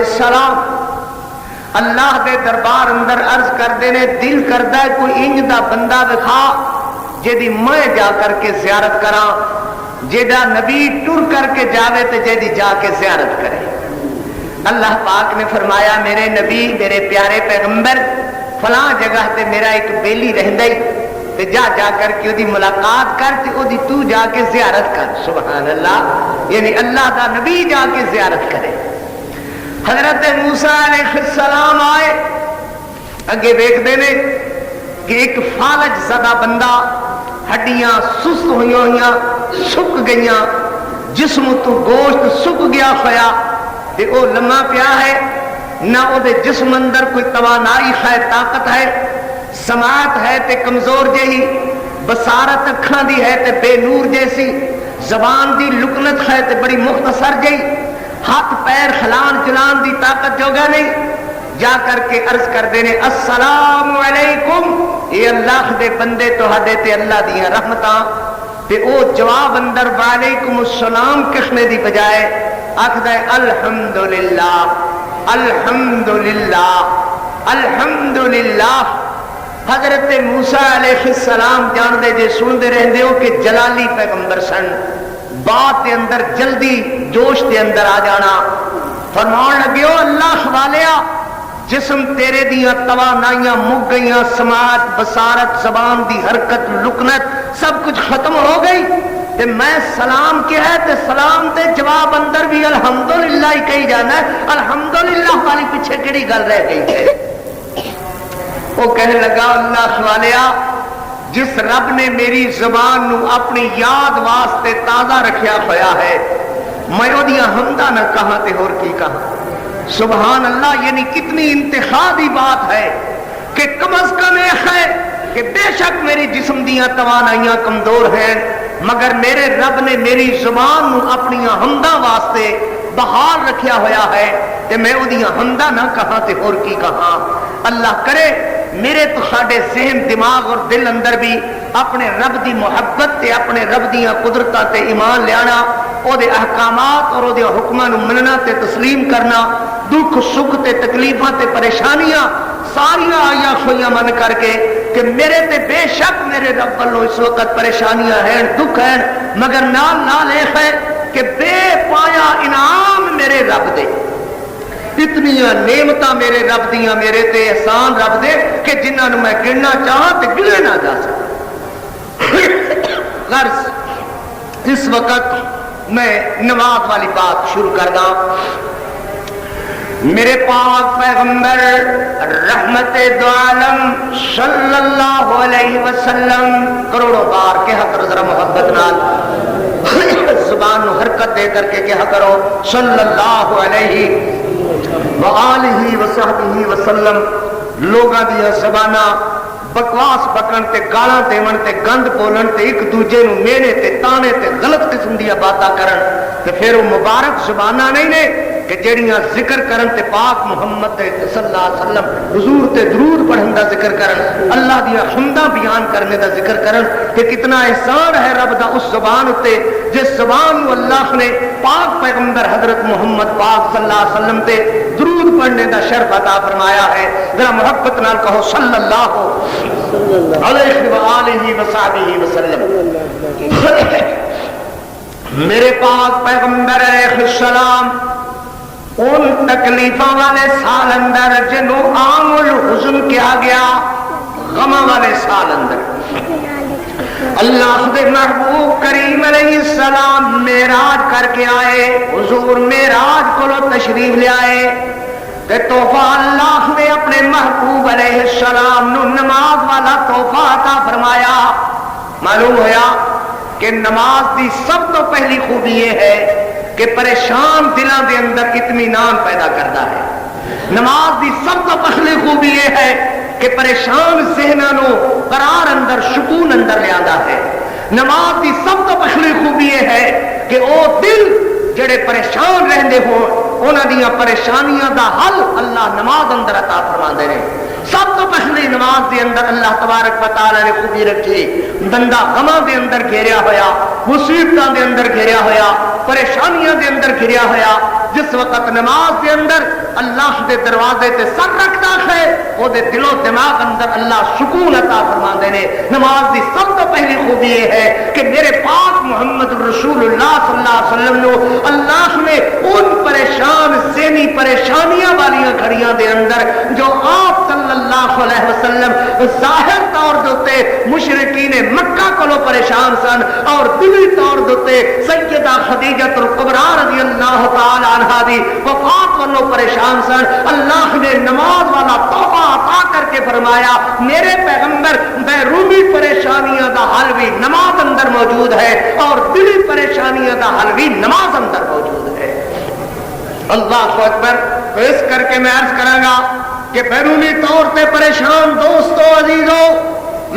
السلام اللہ دے دربار اندر عرض کردے نے دل کردا ہے کوئی انج دا بندہ دکھا جیدی میں جا کر کے زیارت کراں، جیڑا نبی ٹر کر کے جاوے تے جیدی جا کے زیارت کرے۔ اللہ پاک نے فرمایا میرے نبی میرے پیارے پیغمبر فلاں جگہ تے میرا ایک بیلی رہندا ہی تے جا جا کر کے اودی ملاقات کر تے اودی تو جا کے زیارت کر۔ سبحان اللہ، یعنی اللہ دا نبی جا کے زیارت کرے۔ حضرت موسیٰ علیہ السلام آئے، اگے دیکھتے ہیں کہ ایک فالج زدہ بندہ، ہڈیاں سست ہوئی ہوئیاں سک گئیاں، جسم تو گوشت سک گیا ہویا تے او لمحہ پیا ہے، نہ او دے جسم اندر کوئی توانائی ہے، طاقت ہے، سماعت ہے تے کمزور جہی، بصارت اکھاں دی ہے تے بے نور جیسی، زبان دی لکنت ہے تے بڑی مختصر جہی، ہاتھ پیر ہلان چلان دی طاقت جوگا نہیں۔ جا کر کے عرض کر دینے السلام علیکم، اے اللہ دے بندے تو ہدے تے اللہ دیا رحمتاں، تے او جواب اندر وعلیکم السلام کہنے دی بجائے آکھدا ہے الحمدللہ الحمدللہ الحمدللہ۔ حضرت موسیٰ علیہ السلام جان دے جے سن دے رہن دے ہو کہ جلالی پیغمبر سن، بات دے اندر جلدی جوش دے اندر آ جانا، فرمان لگے ہو اللہ والیا جسم تیرے دیاں توانائیاں مک گئیاں، سماعت بصارت زبان دی حرکت لکنت سب کچھ ختم ہو گئی تے میں سلام کیا ہے تے سلام تے جواب اندر بھی الحمدللہ ہی کہی جانا ہے، الحمدللہ والی پیچھے کیڑی گل رہ گئی ہے؟ وہ کہنے لگا اللہ والیا جس رب نے میری زبان نو اپنی یاد واسطے تازہ رکھیا ہویا ہے، میں اودیاں حمدہ نہ کہاں تے اور کی کہاں۔ سبحان اللہ، یعنی کتنی انتخابی بات ہے کہ کم از کم یہ ہے کہ بے شک میری جسم دیاں توانائیاں کمزور ہیں، مگر میرے رب نے میری زبان نو اپنی حمدہ واسطے بحال رکھیا ہویا ہے کہ میں اودیاں حمدہ نہ کہاں تے اور کی کہاں۔ اللہ کرے میرے تو ساڈے ذہن دماغ اور دل اندر بھی اپنے رب دی محبت تے اپنے رب دیاں قدرتاں تے ایمان لیانا، او دے احکامات اور او دے حکماں نو مننا تے تسلیم کرنا، دکھ سکھ تے تکلیفاں تے پریشانیاں ساریاں آیا خویاں من کر کے کہ میرے تے بے شک میرے رب والوں اس وقت پریشانیاں ہیں دکھ ہیں، مگر نال نال اے ہے کہ بے پایا انعام میرے رب دے، اتنی نعمتاں میرے رب دیاں میرے تے احسان رب دے کہ جنہاں نو میں گننا چاہاں تے گنے نہ جا سکتا۔ غرض اس وقت میں نماز والی بات شروع کر دا۔ میرے پاک پیغمبر رحمت دو عالم صلی اللہ علیہ وسلم کروڑوں بار کہا کرو ذرا محبت نال، زبان نو حرکت دے کر کے کہا کرو صلی اللہ علیہ وآلہ وصحبہ وسلم۔ لوگاں دیا زبانہ بکواس بکن تے گالاں دیون تے گند بولن تے ایک دوجے نو مینے تے تانے تے غلط قسم دیا باتاں کرن تے پھر وہ مبارک زبانہ نہیں نے کہ جڑیاں ذکر کرن تے پاک محمد صلی اللہ علیہ وسلم حضور تے درود پڑھن دا ذکر کرن، اللہ دیا حمدہ بیان کرنے دا ذکر کرن کہ کتنا احسان ہے رب دا اس زبان تے جس زبان نو اللہ نے پاک پیغمبر حضرت محمد پاک صلی اللہ علیہ وسلم تے درود پڑھنے دا شرف عطا فرمایا ہے۔ ذرا محبت نال کہو صلی اللہ علیہ وآلہ وصحبہ وسلم۔ میرے پاک پیغمبر علیہ السلام ان تکلیفوں والے سال اندر جنہوں عام الحزن کیا گیا، غم والے سال اندر اللہ دے محبوب کریم علیہ السلام معراج کر کے آئے، حضور معراج کو تشریف لے آئے کہ تحفہ اللہ نے اپنے محبوب علیہ السلام نو نماز والا تحفہ عطا فرمایا۔ معلوم ہوا کہ نماز دی سب تو پہلی خوبی یہ ہے کہ پریشان دلوں دے اندر اطمینان پیدا کرتا ہے۔ نماز دی سب تو پہلی خوبی یہ ہے کہ پریشان ذہناں نو قرار اندر سکون اندر لے آتا ہے۔ نماز دی سب تو پہلی خوبی یہ ہے کہ او دل جڑے پریشان رہندے ہو انہاں دیاں پریشانیاں دا حل اللہ نماز اندر عطا فرماندے نے۔ سب تو پہلی نماز دے اندر اللہ تبارک و تعالی نے خوبی رکھی، بندہ غماں دے اندر گھیریا ہویا، مصیبتاں دے اندر گھیریا ہویا، پریشانیاں دے اندر گھیریا ہویا، جس وقت نماز دے اندر اللہ دے دروازے تے سر رکھتا ہے او دے دل و دماغ اندر اللہ سکون عطا فرماندے نے۔ نماز دی سب تو پہلی خوبی یہ ہے کہ میرے پاک محمد رسول اللہ صلی اللہ علیہ وسلم نو اللہ نے ان پریشان ذہنی پریشانیاں والیاں گھڑیاں دے اندر جو آپ صلی اللہ علیہ وسلم ظاہر طور دے مشرکین مکہ کولو پریشان سن اور دلی طور دے سیدہ خدیجہ الکبریٰ رضی اللہ تعالی عنہا دی وفات والوں پریشان سن، اللہ نے نماز والا توبہ عطا کر کے فرمایا میرے پیغمبر بیرونی پریشانیاں دا حل بھی نماز اندر موجود ہے اور دلی پریشانیاں دا حل بھی نماز اندر موجود ہے۔ اللہ اکبر۔ تو اس کر کے میں عرض کروں گا کہ بیرونی طور تے پریشان دوستو عزیزو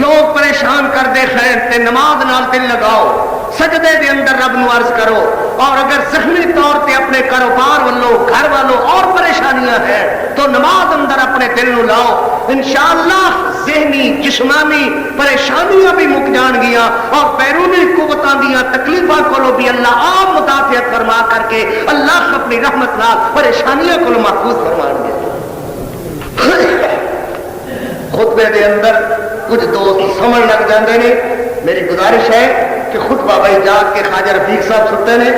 لوگ پریشان کر دے خیر تے نماز نال دل لگاؤ، سجدے دے اندر رب نو عرض کرو، اور اگر ذہنی طور تے اپنے کاروبار والوں گھر والوں اور پریشانیاں ہیں تو نماز اندر اپنے دل نو لاؤ، انشاءاللہ ذہنی جسمانی پریشانیاں بھی مک جان گیا اور بیرونی قوتاں دیاں تکلیفاں کولو بھی اللہ آپ مدافعت فرما کر کے اللہ اپنی رحمت نال پریشانیاں کولو محفوظ فرمان گے۔ خطبے دے اندر کچھ دوست سمجھ لگ جاندے نے، میری گزارش ہے کہ خطبہ بھائی جاگ کے خواجہ رفیق صاحب ستے نے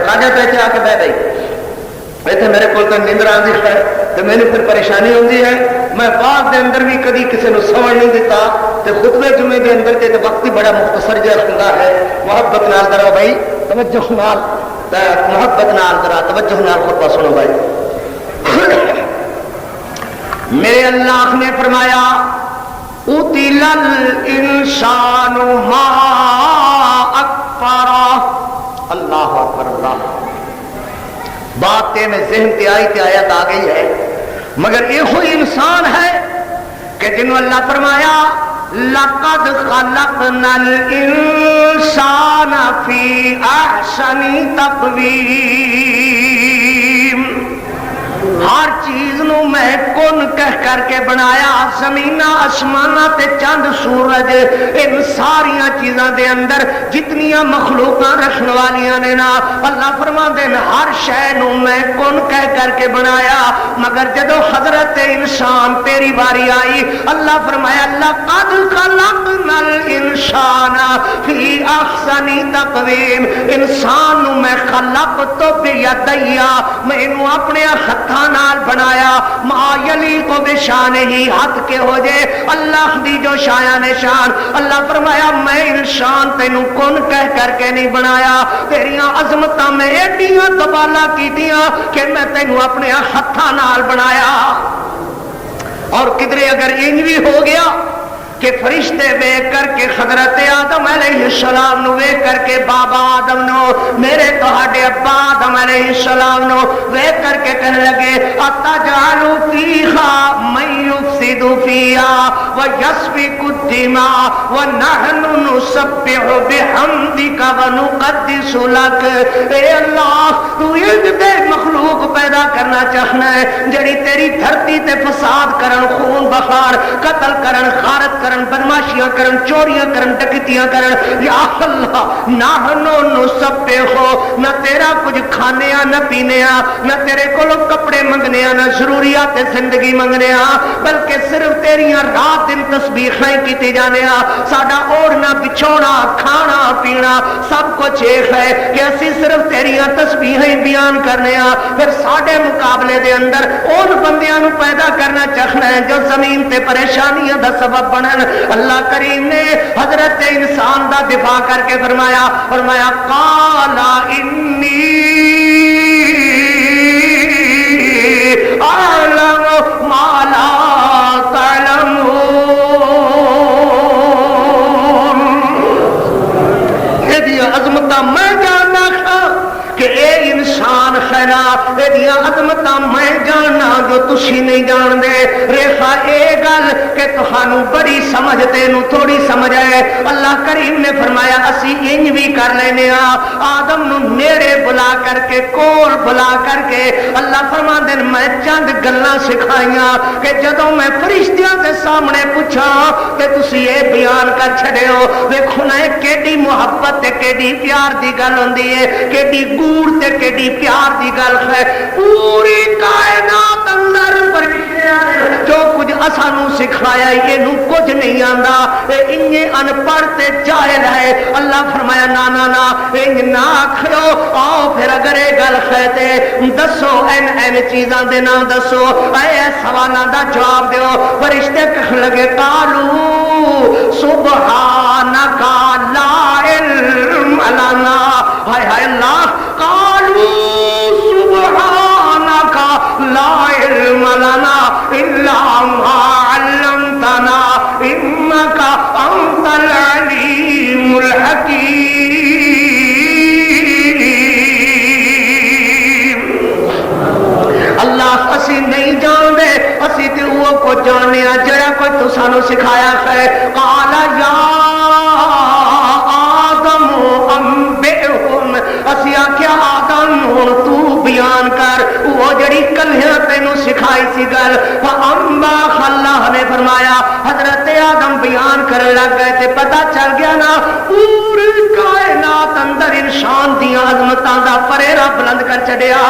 خواجہ پیچھے آ کے بہ گئی ایتھے میرے کو تو نیندر آندی ہے تو میں نے پھر پریشانی ہوندی ہے، میں بعد دے اندر بھی کدی کسی نے سمجھ نہیں دیتا تے خطبے جمعے دے اندر تے وقت ہی بڑا مختصر جہا ہوندا ہے۔ محبت نال ذرا بھائی توجہ نال، محبت نال ذرا توجہ نال خطبہ سنو بھائی۔ میرے اللہ نے فرمایا قتل الانسان ما اکفر، اللہ اکبر اللہ، بات تے میں ذہن تے آئی تے آیت آ گئی ہے، مگر یہ ہوئی انسان ہے کہ جنہوں اللہ فرمایا لقد خلقنا الانسان فی احسن تقویم، ہر چیز نو میں کن کہہ کر کے بنایا، زمینہ آسمانہ تے چاند سورج ان ساریاں چیزاں دے اندر جتنیاں مخلوقاں رکھن والیاں نے نا اللہ فرماندے نے ہر شے نو میں کن کہہ کر کے بنایا، مگر جدو حضرت انسان تیری باری آئی اللہ فرمایا لقد خلقنا الانسان فی احسن تقویم، انسان نو میں خلق تو بیدیا، میں انو اپنے ہتھاں نال بنایا، ما یلیق بشانہ، حد کے ہو جائے اللہ دی جو شایان شان۔ اللہ فرمایا میں انسان تینوں کن کہہ کر کے نہیں بنایا، تیریاں عظمتاں میں ایڈیاں تبالا کیتیاں کہ میں تینوں اپنے ہتھاں نال بنایا۔ اور کدھرے اگر انج بھی ہو گیا کہ فرشتے ویکھ کر کے حضرت آدم علیہ السلام نو ویکھ کر کے بابا آدم نو میرے تہاڈے ابا آدم علیہ السلام نو ویکھ کر کے کہنے لگے اتجعل فیہا من یفسد فیہا ویسفک الدماء ونحن نسبح بحمدک ونقدس لک، اے اللہ تو انج دے مخلوق پیدا کرنا چاہنا ہے جڑی تیری دھرتی تے فساد کرن، خون بخار، قتل کرن، غارت کرن، بدماشیاں کرن، چوریاں کرن، ڈکیتیاں کرن، یا اللہ نحنو نسبحو، نہ تیرا کچھ کھانے نہ پینے نہ تیرے کولو کپڑے منگنے نہ ضروریات زندگی منگنے بلکہ صرف تیریاں رات دن تسبیحیں کیتے جانے، ساڈا اوڑھنا بچھونا کھانا پینا سب کچھ ایک ہے کہ اسی صرف تیریاں تسبیحیں بیان کرنے، پھر ساڈے مقابلے دے اندر ان بندیاں نو پیدا کرنا چاہنا ہے جو زمین تے پریشانیاں دا سبب بنن۔ اللہ کریم نے حضرت انسان دا دفاع کر کے فرمایا قال انی اعلم ما لا تعلمون، یہ عظمت میں جاننا کہ اے انسان خیرا یہ عظمت میں جاننا جو تسی نہیں جان دے، ریخا اے گل کہ تہانوں بڑی سمجھ تینوں تھوڑی سمجھ ہے۔ اللہ کریم نے فرمایا اسی انج بھی کر لینے آدم نو نیڑے بلا کر کر کے کول بلا کر کے اللہ فرماندے نے میں چند گلاں سکھائیاں کہ جدوں میں فرشتیاں دے سامنے پوچھا کہ تسی یہ بیان کر چھڑے ہو ویکھو نا کیڑی محبت تے کیڑی پیار دی گل ہوندی ہے کیڑی گوڑ تے کیڑی پیار دی گل ہے پوری کائنات اندر فرشتیاں جو کچھ اسانوں سکھایا اینو کچھ نہیں آندا انجے ان پڑھ تے جاہل ہے اللہ فرمایا نا نا نا انج نہ آکھو آؤ پھر اگر یہ گل ہے تے دسو این چیزاں دے نام دسو اے سوالاں دا جواب دیو فرشتے کہن لگے قالو سبحانک لا علم لنا ہائے ہائے اللہ قالو سبحانک لا علم لنا الا ما علمتنا انک انت العلیم الحکیم اللہ اسی نہیں جان دے اسی تے وہ کو جانے جڑا کوئی تو سانو سکھایا ہے قال یا آدم انبئہم اسی آکھیا آدم ہن تو بیان کر وہ جڑی کلیاں تینوں سکھائی سی گل فانبا اللہ نے فرمایا حضرت آدم بیان کرنے لگ گئے تے پتہ چل گیا نا پوری کائنات اندر انسان دی عظمتاں دا پریرا بلند کر چڑیا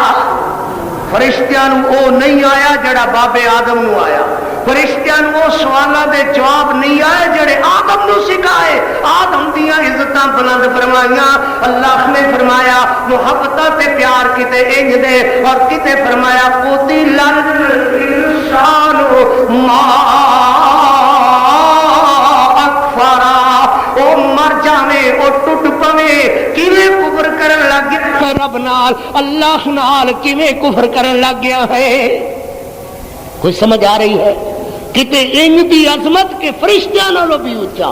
فرشتیاں نو او نہیں آیا جڑا بابے آدم نو آیا فرشتیاں نو او سوالاں دے جواب نہیں آئے جڑے آدم نو سکھائے آدم دیاں عزتاں بلند فرمائیاں اللہ نے فرمایا محبتاں تے پیار کیتے انج دے اور کیتے فرمایا قتل الانسان ما اکفرا او مر جاوے او ٹوٹ پوے کیویں کفر کرن لگ گیا رب نال اللہ نال کیویں کفر کرن لگ گیا ہے کوئی سمجھ آ رہی ہے کتے انج دی عظمت کے فرشتیاں نالوں بھی اونچا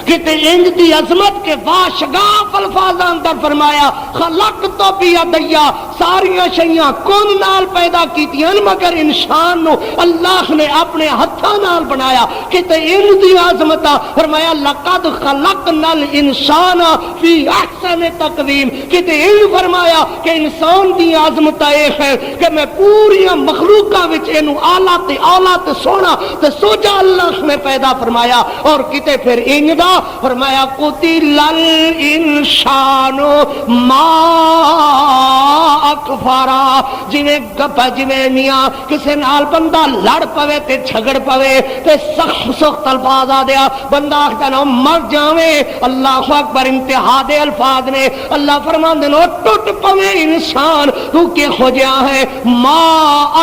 کتے انج دی عظمت کے واشگاف الفاظاں اندر فرمایا خلق تو بھی ادیا ساریاں شیاں کون نال پیدا کیتیاں مگر انسان نو اللہ نے اپنے ہتھاں نال بنایا کتے انج دی عظمت فرمایا لقد خلقنا الانسان فی احسن تقویم کتے انج فرمایا کہ انسان دی عظمت اے ہے کہ میں پوری مخلوقاں وچ اینو اعلی تے اعلی تے سونا تے سوجا اللہ نے پیدا فرمایا اور کتے پھر انج دا فرمایا قتل الانسان ما اکفرا جویں گپا جویں میاں کسے نال بندہ لڑ پوے تے جھگڑ پوے تے سخت سخت الفاظ آ دیا بندہ آخدا نا مر جاویں اللہ اکبر انتہا دے الفاظ نے اللہ فرماندے نو ٹوٹ پوے انسان تو کہ ہو جا ہے ما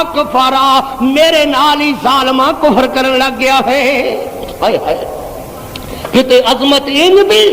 اکفرا میرے نال ہی ظالماں کفر کرن لگ گیا ہے ہائے ہائے کتے عظمت انج دی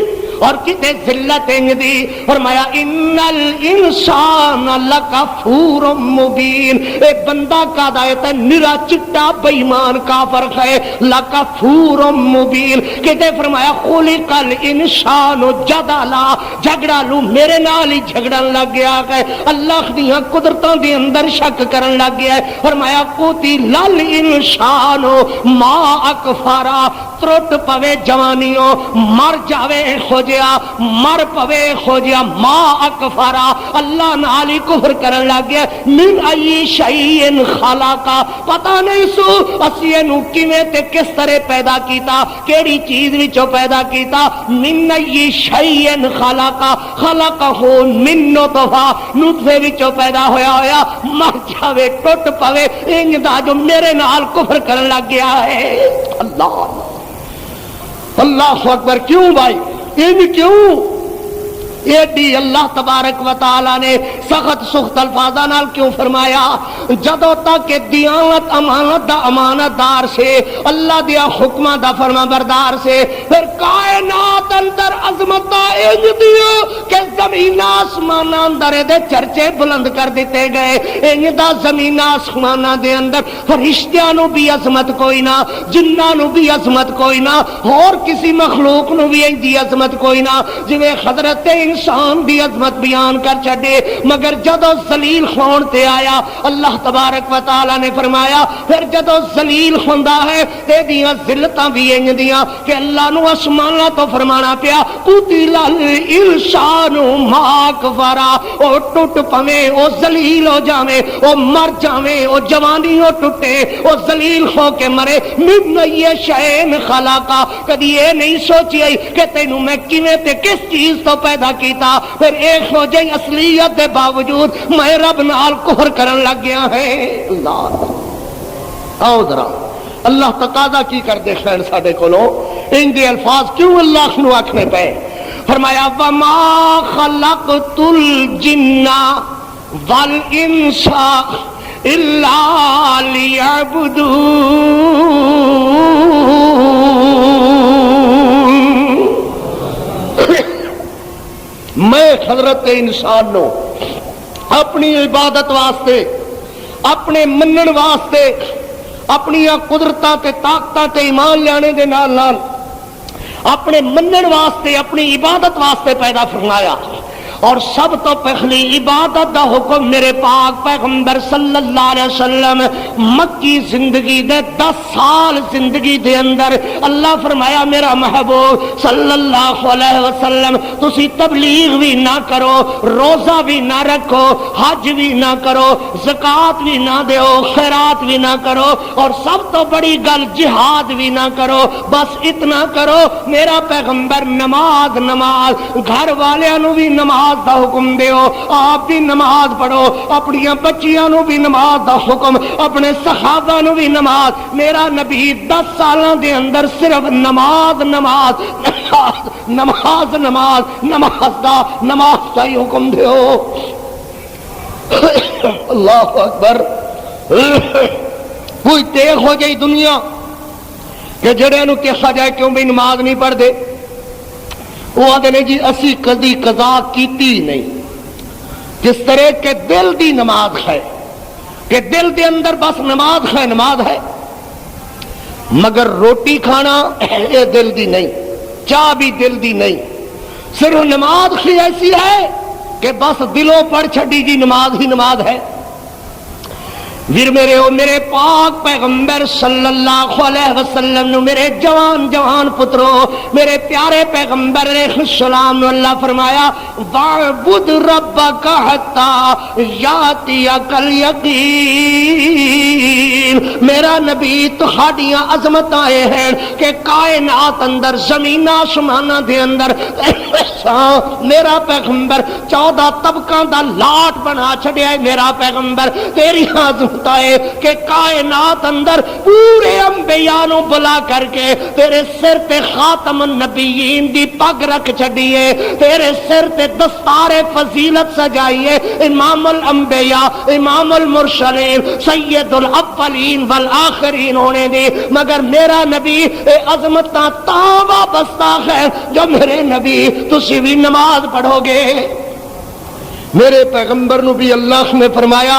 اور کتے ذلت انج دی فرمایا ان الانسان لکفور مبین اے بندہ کا دایت نرا چٹا بے ایمان کافر ہے لکفور مبین کتے فرمایا خلق الانسان جدلا جھگڑا لو میرے نال ہی جھگڑن لگ گیا ہے اللہ دیاں قدرتاں دے اندر شک کرن لگ گیا ہے فرمایا قتل الانسان ما اکفرا ترٹ پوے جوانیوں مر جاوے خو جیا مر پوے خو جیا ما اکفرا اللہ نالی کفر کرن لگ گیا من ای شیئن خلاقا پتہ نہیں سو اسی نو کیویں تے کس طرح پیدا کیتا کیڑی چیز وچوں پیدا کیتا من ای شیئن خلاقا خلقہ من نطفہ نطفے وچوں پیدا ہویا مر جاوے ٹوٹ پوے انج دا جو میرے نال کفر کرن لگ گیا ہے اللہ اللہ اکبر کیوں بھائی ان کیوں ایڈی اللہ تبارک و تعالی نے سخت سخت الفاظاں نال کیوں فرمایا جدوں تک کہ دیانت امانت دا امانت دار سے اللہ دیا حکماں دا فرما بردار سے پھر کائنات اندر عظمت دا انج دیو کہ زمین آسمان اندر دے چرچے بلند کر دیتے گئے انج دا زمین آسمان دے اندر فرشتیاں نو بھی عظمت کوئی نہ جناں نو بھی عظمت کوئی نہ اور کسی مخلوق نو بھی انج دی عظمت کوئی نہ جویں حضرت انسان دی عظمت بیان کر چھڈے، مگر جدو ذلیل ہون تے آیا اللہ تبارک و تعالی نے فرمایا پھر جدو ذلیل ہوندا ہے تے دیاں ذلتاں بھی انج دیاں کہ اللہ نو آسماناں تو فرمانا پیا قتل الانسان ما کفرا، او ٹوٹ پویں، او ذلیل ہو جاویں، او مر جاویں، او جوانی ہو ٹوٹے، او ذلیل ہو کے مرے، من یہ شین خلقا، کدی یہ نہیں سوچی کہ تینوں میں کیویں تے کس چیز تو پیدا کیتا، پھر ایک ہو جائے اصلیت دے باوجود میں رب نال کفر کرن لگ گیا ہے۔ اللہ آؤ ذرا اللہ تقاضا کی کر دے خیر ساڈے کولوں ان دے الفاظ کیوں اللہ نو آکھنے پے؟ فرمایا وما خلقت الجن والانس الا لیعبدون، میں حضرت انسان نو اپنی عبادت واسطے، اپنے منن واسطے، اپنی قدرتاں تے طاقتاں تے ایمان لانے دے نال نال اپنے منن واسطے، اپنی عبادت واسطے پیدا فرمایا، اور سب تو پہلی عبادت دا حکم میرے پاک پیغمبر صلی اللہ علیہ وسلم مکی زندگی دے 10 سال زندگی دے اندر اللہ فرمایا میرا محبوب صلی اللہ علیہ وسلم تسی تبلیغ بھی نہ کرو، روزہ بھی نہ رکھو، حج بھی نہ کرو، زکات بھی نہ دیو، خیرات بھی نہ کرو، اور سب تو بڑی گل جہاد بھی نہ کرو، بس اتنا کرو میرا پیغمبر نماز نماز، گھر والیاں نو بھی نماز دا حکم دیو، آپ بھی نماز پڑھو، اپنی بچیاں نو بھی نماز دا حکم، اپنے صحابہ نو بھی نماز۔ میرا نبی 10 سالاں دے اندر صرف نماز نماز نماز نماز نماز دا ہی حکم دیو۔ اللہ اکبر۔ کوئی دیکھ ہو جائے دنیا کہ جڑے نو کہا جائے کیوں بھی نماز نہیں پڑھ دے، وہ آدھے نے جی اسی کدی قضا کیتی نہیں، جس طرح کہ دل دی نماز ہے کہ دل دے اندر بس نماز ہے نماز ہے، مگر روٹی کھانا یہ دل دی نہیں، چاہ بھی دل دی نہیں، صرف نماز ہی ایسی ہے کہ بس دلوں پڑھ چھڑی جی نماز ہی نماز ہے۔ پھر میرے پاک پیغمبر صلی اللہ علیہ وسلم نو میرے جوان جوان پترو، میرے پیارے پیغمبر علیہ السلام نے اللہ فرمایا وَاعْبُدْ رَبَّكَ حَتَّى يَأْتِيَكَ الْيَقِينُ۔ میرا نبی تہاڈیاں عظمتاں اے ہیں کہ کائنات اندر زمین آسماناں دے اندر میرا پیغمبر 14 طبقاں دا لاٹ بنا چھڈیا ہے۔ میرا پیغمبر تیری عظمت کہ کائنات اندر پورے انبیاء نو بلا کر کے تیرے سر تے خاتم النبیین دی پگ رکھ چھڈیے، تیرے سر تے دستار فضیلت سجائیے، امام الانبیاء امام المرسلین سید الاولین والآخرین ہونے دی، مگر میرا نبی اے عظمتاں تاں وابستہ ہے جو میرے نبی تسی بھی نماز پڑھو گے۔ میرے پیغمبر نو بھی اللہ نے فرمایا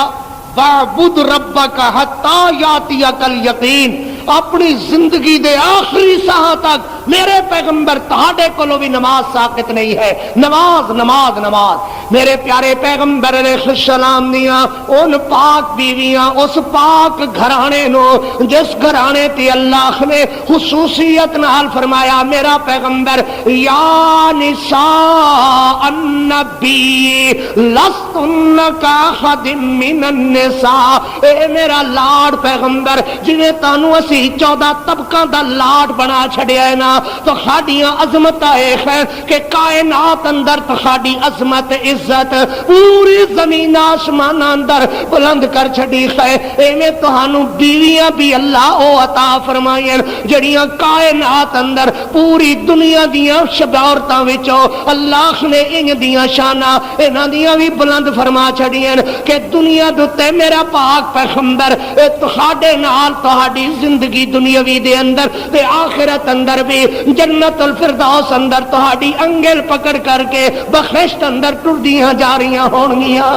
وَاعْبُدْ رَبَّكَ حَتَّى يَأْتِيَكَ الْيَقِينُ، اپنی زندگی دے آخری ساہ تک میرے پیغمبر تہاڈے کولوں بھی نماز ساقط نہیں ہے، نماز نماز نماز۔ میرے پیارے پیغمبر علیہ السلام دیاں ان پاک بیویاں، اس پاک گھرانے نو جس گھرانے تے اللہ نے خصوصیت نال فرمایا میرا پیغمبر یا نساء النبی لستن کاحد من النساء، اے میرا لاڈ پیغمبر جنہیں تانوں اسی 14 طبقاں دا لاڈ بنا چھڑیا ہے نا، تو خاڑیاں عظمت آئے خیر کہ کائنات اندر تو خاڑی عظمت عزت پوری زمین آسمان اندر بلند کر چھڑی خیر۔ ایمیں تہانوں بیویاں بھی اللہ او عطا فرمائیں جڑیاں کائنات اندر پوری دنیا دیاں شبعورتاں وچوں اللہ نے ان دیاں شانہ انہاں دیاں بھی بلند فرما چھڑیاں کہ دنیا دوتے میرا پاک پیغمبر تہاڈے نال تہاڈی زندگی دنیاوی دے اندر تے آخرت اندر بھی جنت الفردوس اندر تہاڈی انگل پکڑ کر کے بخشت اندر ٹردیاں جا رہیاں ہونگیاں۔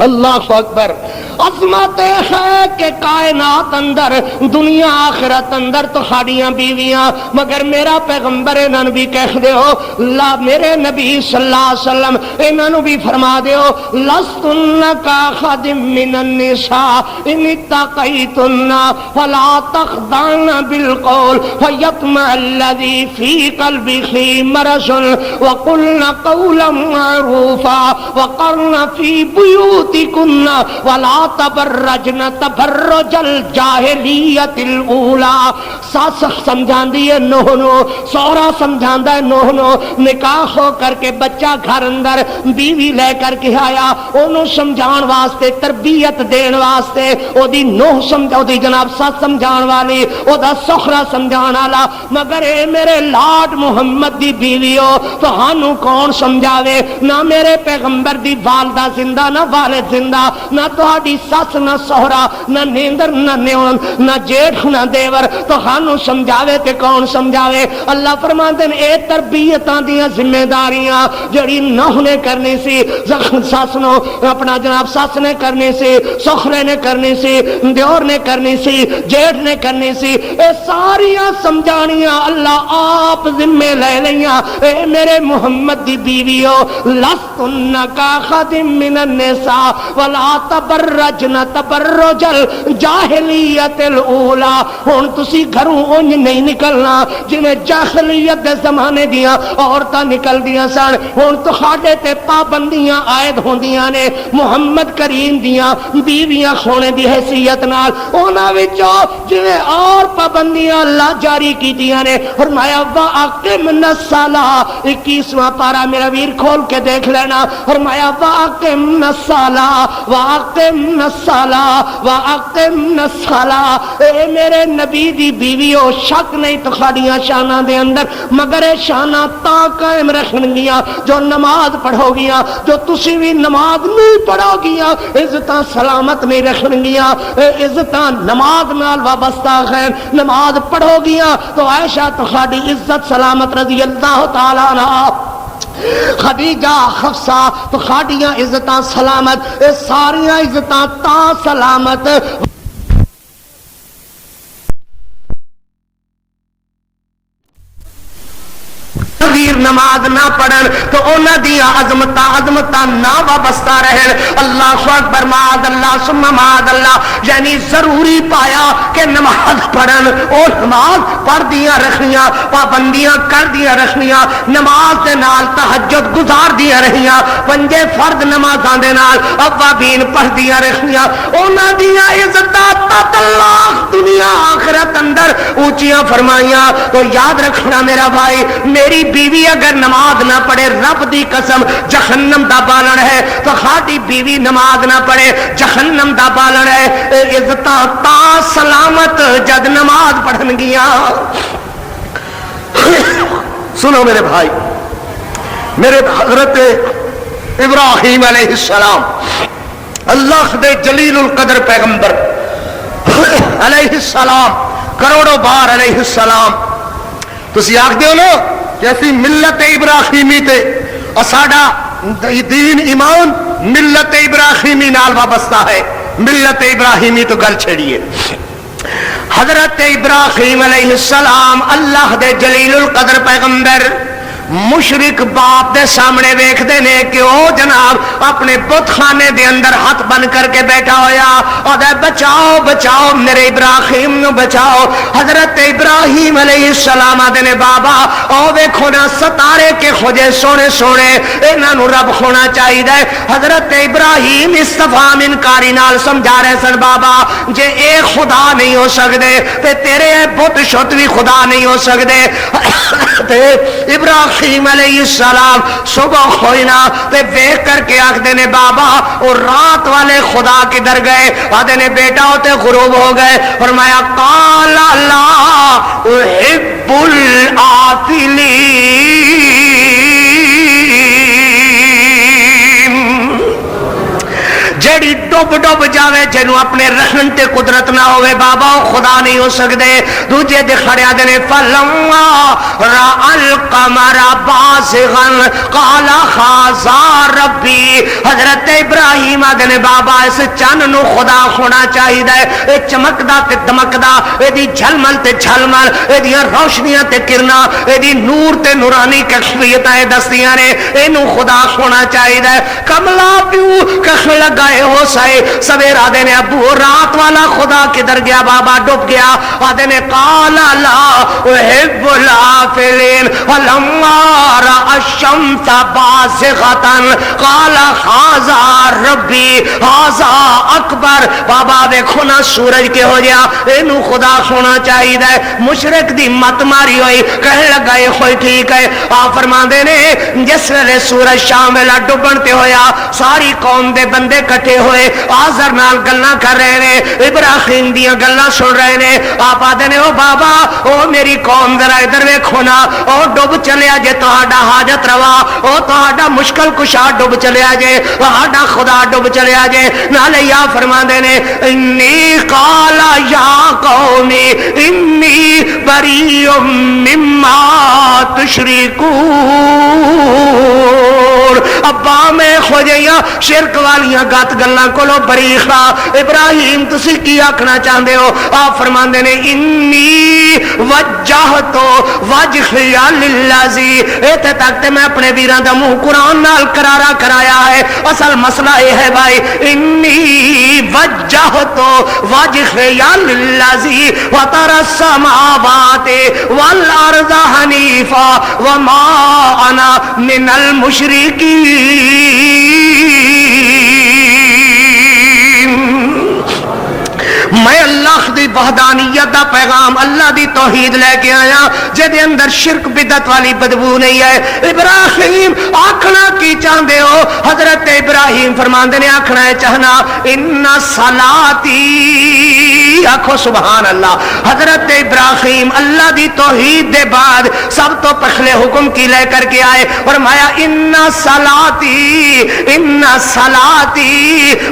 اللہ اکبر۔ عظمت ہے کہ کائنات اندر دنیا آخرت اندر تو خاڑیاں بیویاں مگر میرا پیغمبر انہاں بھی کہہ دیو لا میرے نبی صلی اللہ علیہ وسلم انہاں بھی فرما دیو لستن کا خادم من النساء ان اتقیتن فلا تخضعن بالقول فیطمع الذی فی قلبہ مرض وقلن قولا معروفا وقرن فی بیوتکن ولا تبرجن تبرج الجاہلیت الاولی. ساس سمجھان دیئے نوح نو سورا سمجھان دے نوح نو نکاح ہو کر کے بچہ گھر اندر بیوی لے کر کے آیا انہوں سمجھان واسطے تربیت دین واسطے او دی نوح سمجھا دی جناب ساس سمجھان والی او دا سخرا سمجھان والا مگر اے میرے لاڈ محمد دی بیوی ہو تو ہانوں کون سمجھاوے نہ میرے پیغمبر دی والدہ زندہ نہ والد زندہ نہ تہاڈی ساس نہ سہرا نہ نیندر نہ نیون نہ جیٹھ نہ دیور تو ہانوں سمجھاوے تے کون سمجھاوے. اللہ فرماندے نے اے تربیتاں دیاں ذمہ داریاں جڑی نوح نے کرنی سی ساس نو اپنا جناب ساس نے کرنی سی سخرے نے کرنی سی دیور نے کرنی سی جیٹھ نے کرنی سی اے ساریاں سمجھانیاں اللہ آپ ذمہ لے لیاں. اے میرے محمد دی بیویو لستن کا خادم من النساء ولا تبرجن تبرج الجاہلیت الاولی. ہن تسی گھروں اونج نہیں نکلنا جویں جاہلیت دے زمانے دیاں عورتاں نکل دیاں سن. ہن تہاڈے تے پابندیاں عائد ہوندیاں نے محمد کریم دیاں بیویاں کھونے دی حیثیت نال انہاں وچوں جویں اور پابندیاں اللہ جاری کیتیاں نے. فرمایا واقمنا الصلاۃ 21واں پارہ میرا ویر کھول کے دیکھ لینا. فرمایا واقمنا الصلاۃ واقمنا الصلاۃ واقمنا الصلاۃ. اے میرے نبی دی بیویو شک نہیں تہاڈیاں شاناں دے اندر مگر اے شاناں تا قائم رکھن گیاں جو نماز پڑھو گیاں جو تسی بھی نماز نہیں پڑھو گیاں عزتاں سلامت نہیں رکھن گیاں. عزتاں نماز نال وابستہ ہیں نماز پڑھو گیاں تو عائشہ تہاڈی عزت سلامت رضی اللہ تعالی عنہا خدیجہ حفصہ تو خاڑیاں عزتاں سلامت. اے ساریاں عزتاں تا سلامت نماز نہ پڑھن تو انہاں دی عظمتاں نہ وابستہ رہن. اللہ اکبر معاذ اللہ ثم معاذ اللہ یعنی ضروری پایا کہ نماز پڑھن اور نماز پڑھ دیاں رکھنیاں پابندیاں کر دیاں رکھنیاں نماز دے نال تہجد گزار دیاں رہیاں پنجے فرض نمازاں دے نال اوابین پڑھ دیاں رکھنیاں. انہاں دیاں عزتاں تت اللہ دنیا آخرت اندر اونچیاں فرمائیاں. تو یاد رکھنا میرا بھائی میری بیوی اگر نماز نہ پڑھے رب دی قسم جہنم دا بالن ہے. تو خاطی بیوی نماز نہ پڑھے جہنم دا بالن ہے. عزتاں تا سلامت جد نماز پڑھن گیاں. سنو میرے بھائی میرے حضرت ابراہیم علیہ السلام اللہ دے جلیل القدر پیغمبر علیہ السلام کروڑوں بار علیہ السلام تسی آکھ دیو نا جیسی ملت ابراہیمی تے اساڈا دین ایمان ملت ابراہیمی نال وابستہ ہے. ملت ابراہیمی تو گل چھڑیے. حضرت ابراہیم علیہ السلام اللہ دے جلیل القدر پیغمبر مشرک باپ دے سامنے ویکھ دے نے کہ او جناب اپنے بت خانے دے اندر ہاتھ بن کر کے بیٹھا ہویا اور بچاؤ بچاؤ میرے ابراہیم نو بچاؤ. حضرت ابراہیم علیہ السلام آدھے نے بابا او ویکھو نا ستارے کے خوجے سونے سونے انہاں نو رب ہونا چاہیے. حضرت ابراہیم استفہام انکاری نال سمجھا رہے سن بابا جے اے خدا نہیں ہو سکدے تے تیرے بت شت بھی خدا نہیں ہو سکدے. تے ابراہیم علیہ السلام صبح ہوئی نا تے دیکھ کر کے آخدے نے بابا اور رات والے خدا کدھر گئے. آدھے نے بیٹا ہوتے غروب ہو گئے. فرمایا قال لا احب الآفلین. جیڑی ڈب ڈب جاوے جنوں اپنے رکھن تے قدرت نہ ہوئے بابا وہ خدا نہیں ہو سکدے دوجے دے کھڑیا دے نے فلما را القمر بازغا قال خاذا ربی حضرت ابراہیم آدھے نے بابا اس چن نو خدا ہونا چاہیے اے چمکدا تے دمکدا اے دی جھلمل تے جھلمل اے دی روشنیاں تے کرنا اے دی نور تے نورانی کشفیتاں دستیاں نے اینو خدا ہونا چاہیے کملا پیو کخ لگائے ہو سائے سویرا دے نے ابو رات والا خدا کدھر گیا بابا ڈوب گیا آدھے نے قال لا احب الافلین ولما رأى الشمس بازغة قال هذا ربی هذا اکبر بابا دیکھو نا سورج کے ہو گیا اینو خدا ہونا چاہیے مشرک دی مت ماری ہوئی کہنے لگا یہ ہوئی ٹھیک ہے آپ فرماندے نے جس ویلے سورج شام ویلا ڈوبن تے ہویا ساری قوم دے بندے کٹھے ہوئے آزر نال گلاں کر رہے نے ابراہیم دیاں گلاں سن رہے نے آپ آدھے نے او بابا او میری قوم ذرا ادھر ویکھو نا او ڈوب چلیا جے تہاڈا حاجت روا او تہاڈا مشکل کشا ڈوب چلیا جے تہاڈا خدا ڈوب چلیا جے نالے یا فرماندے نے انی قال یا قومی انی بریء مما تشرکون ابا میں خوجیاں شرک والیاں گات گلاں کولو بریخا ابراہیم تسی کی آکھنا چاہندے ہو آپ فرماندے نے انی وجہت وجہی للذی ایتھے تک تے میں اپنے ویراں دا منہ قرآن نال کرارا کرایا ہے اصل مسئلہ یہ ہے بھائی انی وجہت وجہی للذی فطر السماوات والارض حنیفا وما انا من المشرکین میں اللہ دی وحدانیت دا پیغام اللہ دی توحید لے کے آیا جے اندر شرک بدعت والی بدبو نہیں ہے ابراہیم آکھنا کی چاہندے ہو حضرت ابراہیم فرماندے نے آکھنا ہے چاہنا ان صلاتی آکھو سبحان اللہ حضرت ابراہیم اللہ دی توحید دے بعد سب تو پہلے حکم کی لے کر کے آئے فرمایا ان صلاتی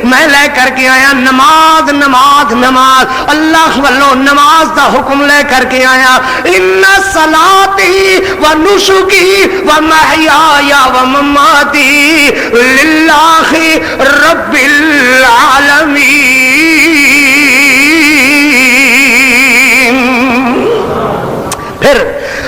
میں لے کر کے آیا نماز نماز نماز اللہ والو نماز دا حکم لے کر کے آیا ان صلاتی و نسکی و محیای و مماتی للہ رب العالمین پھر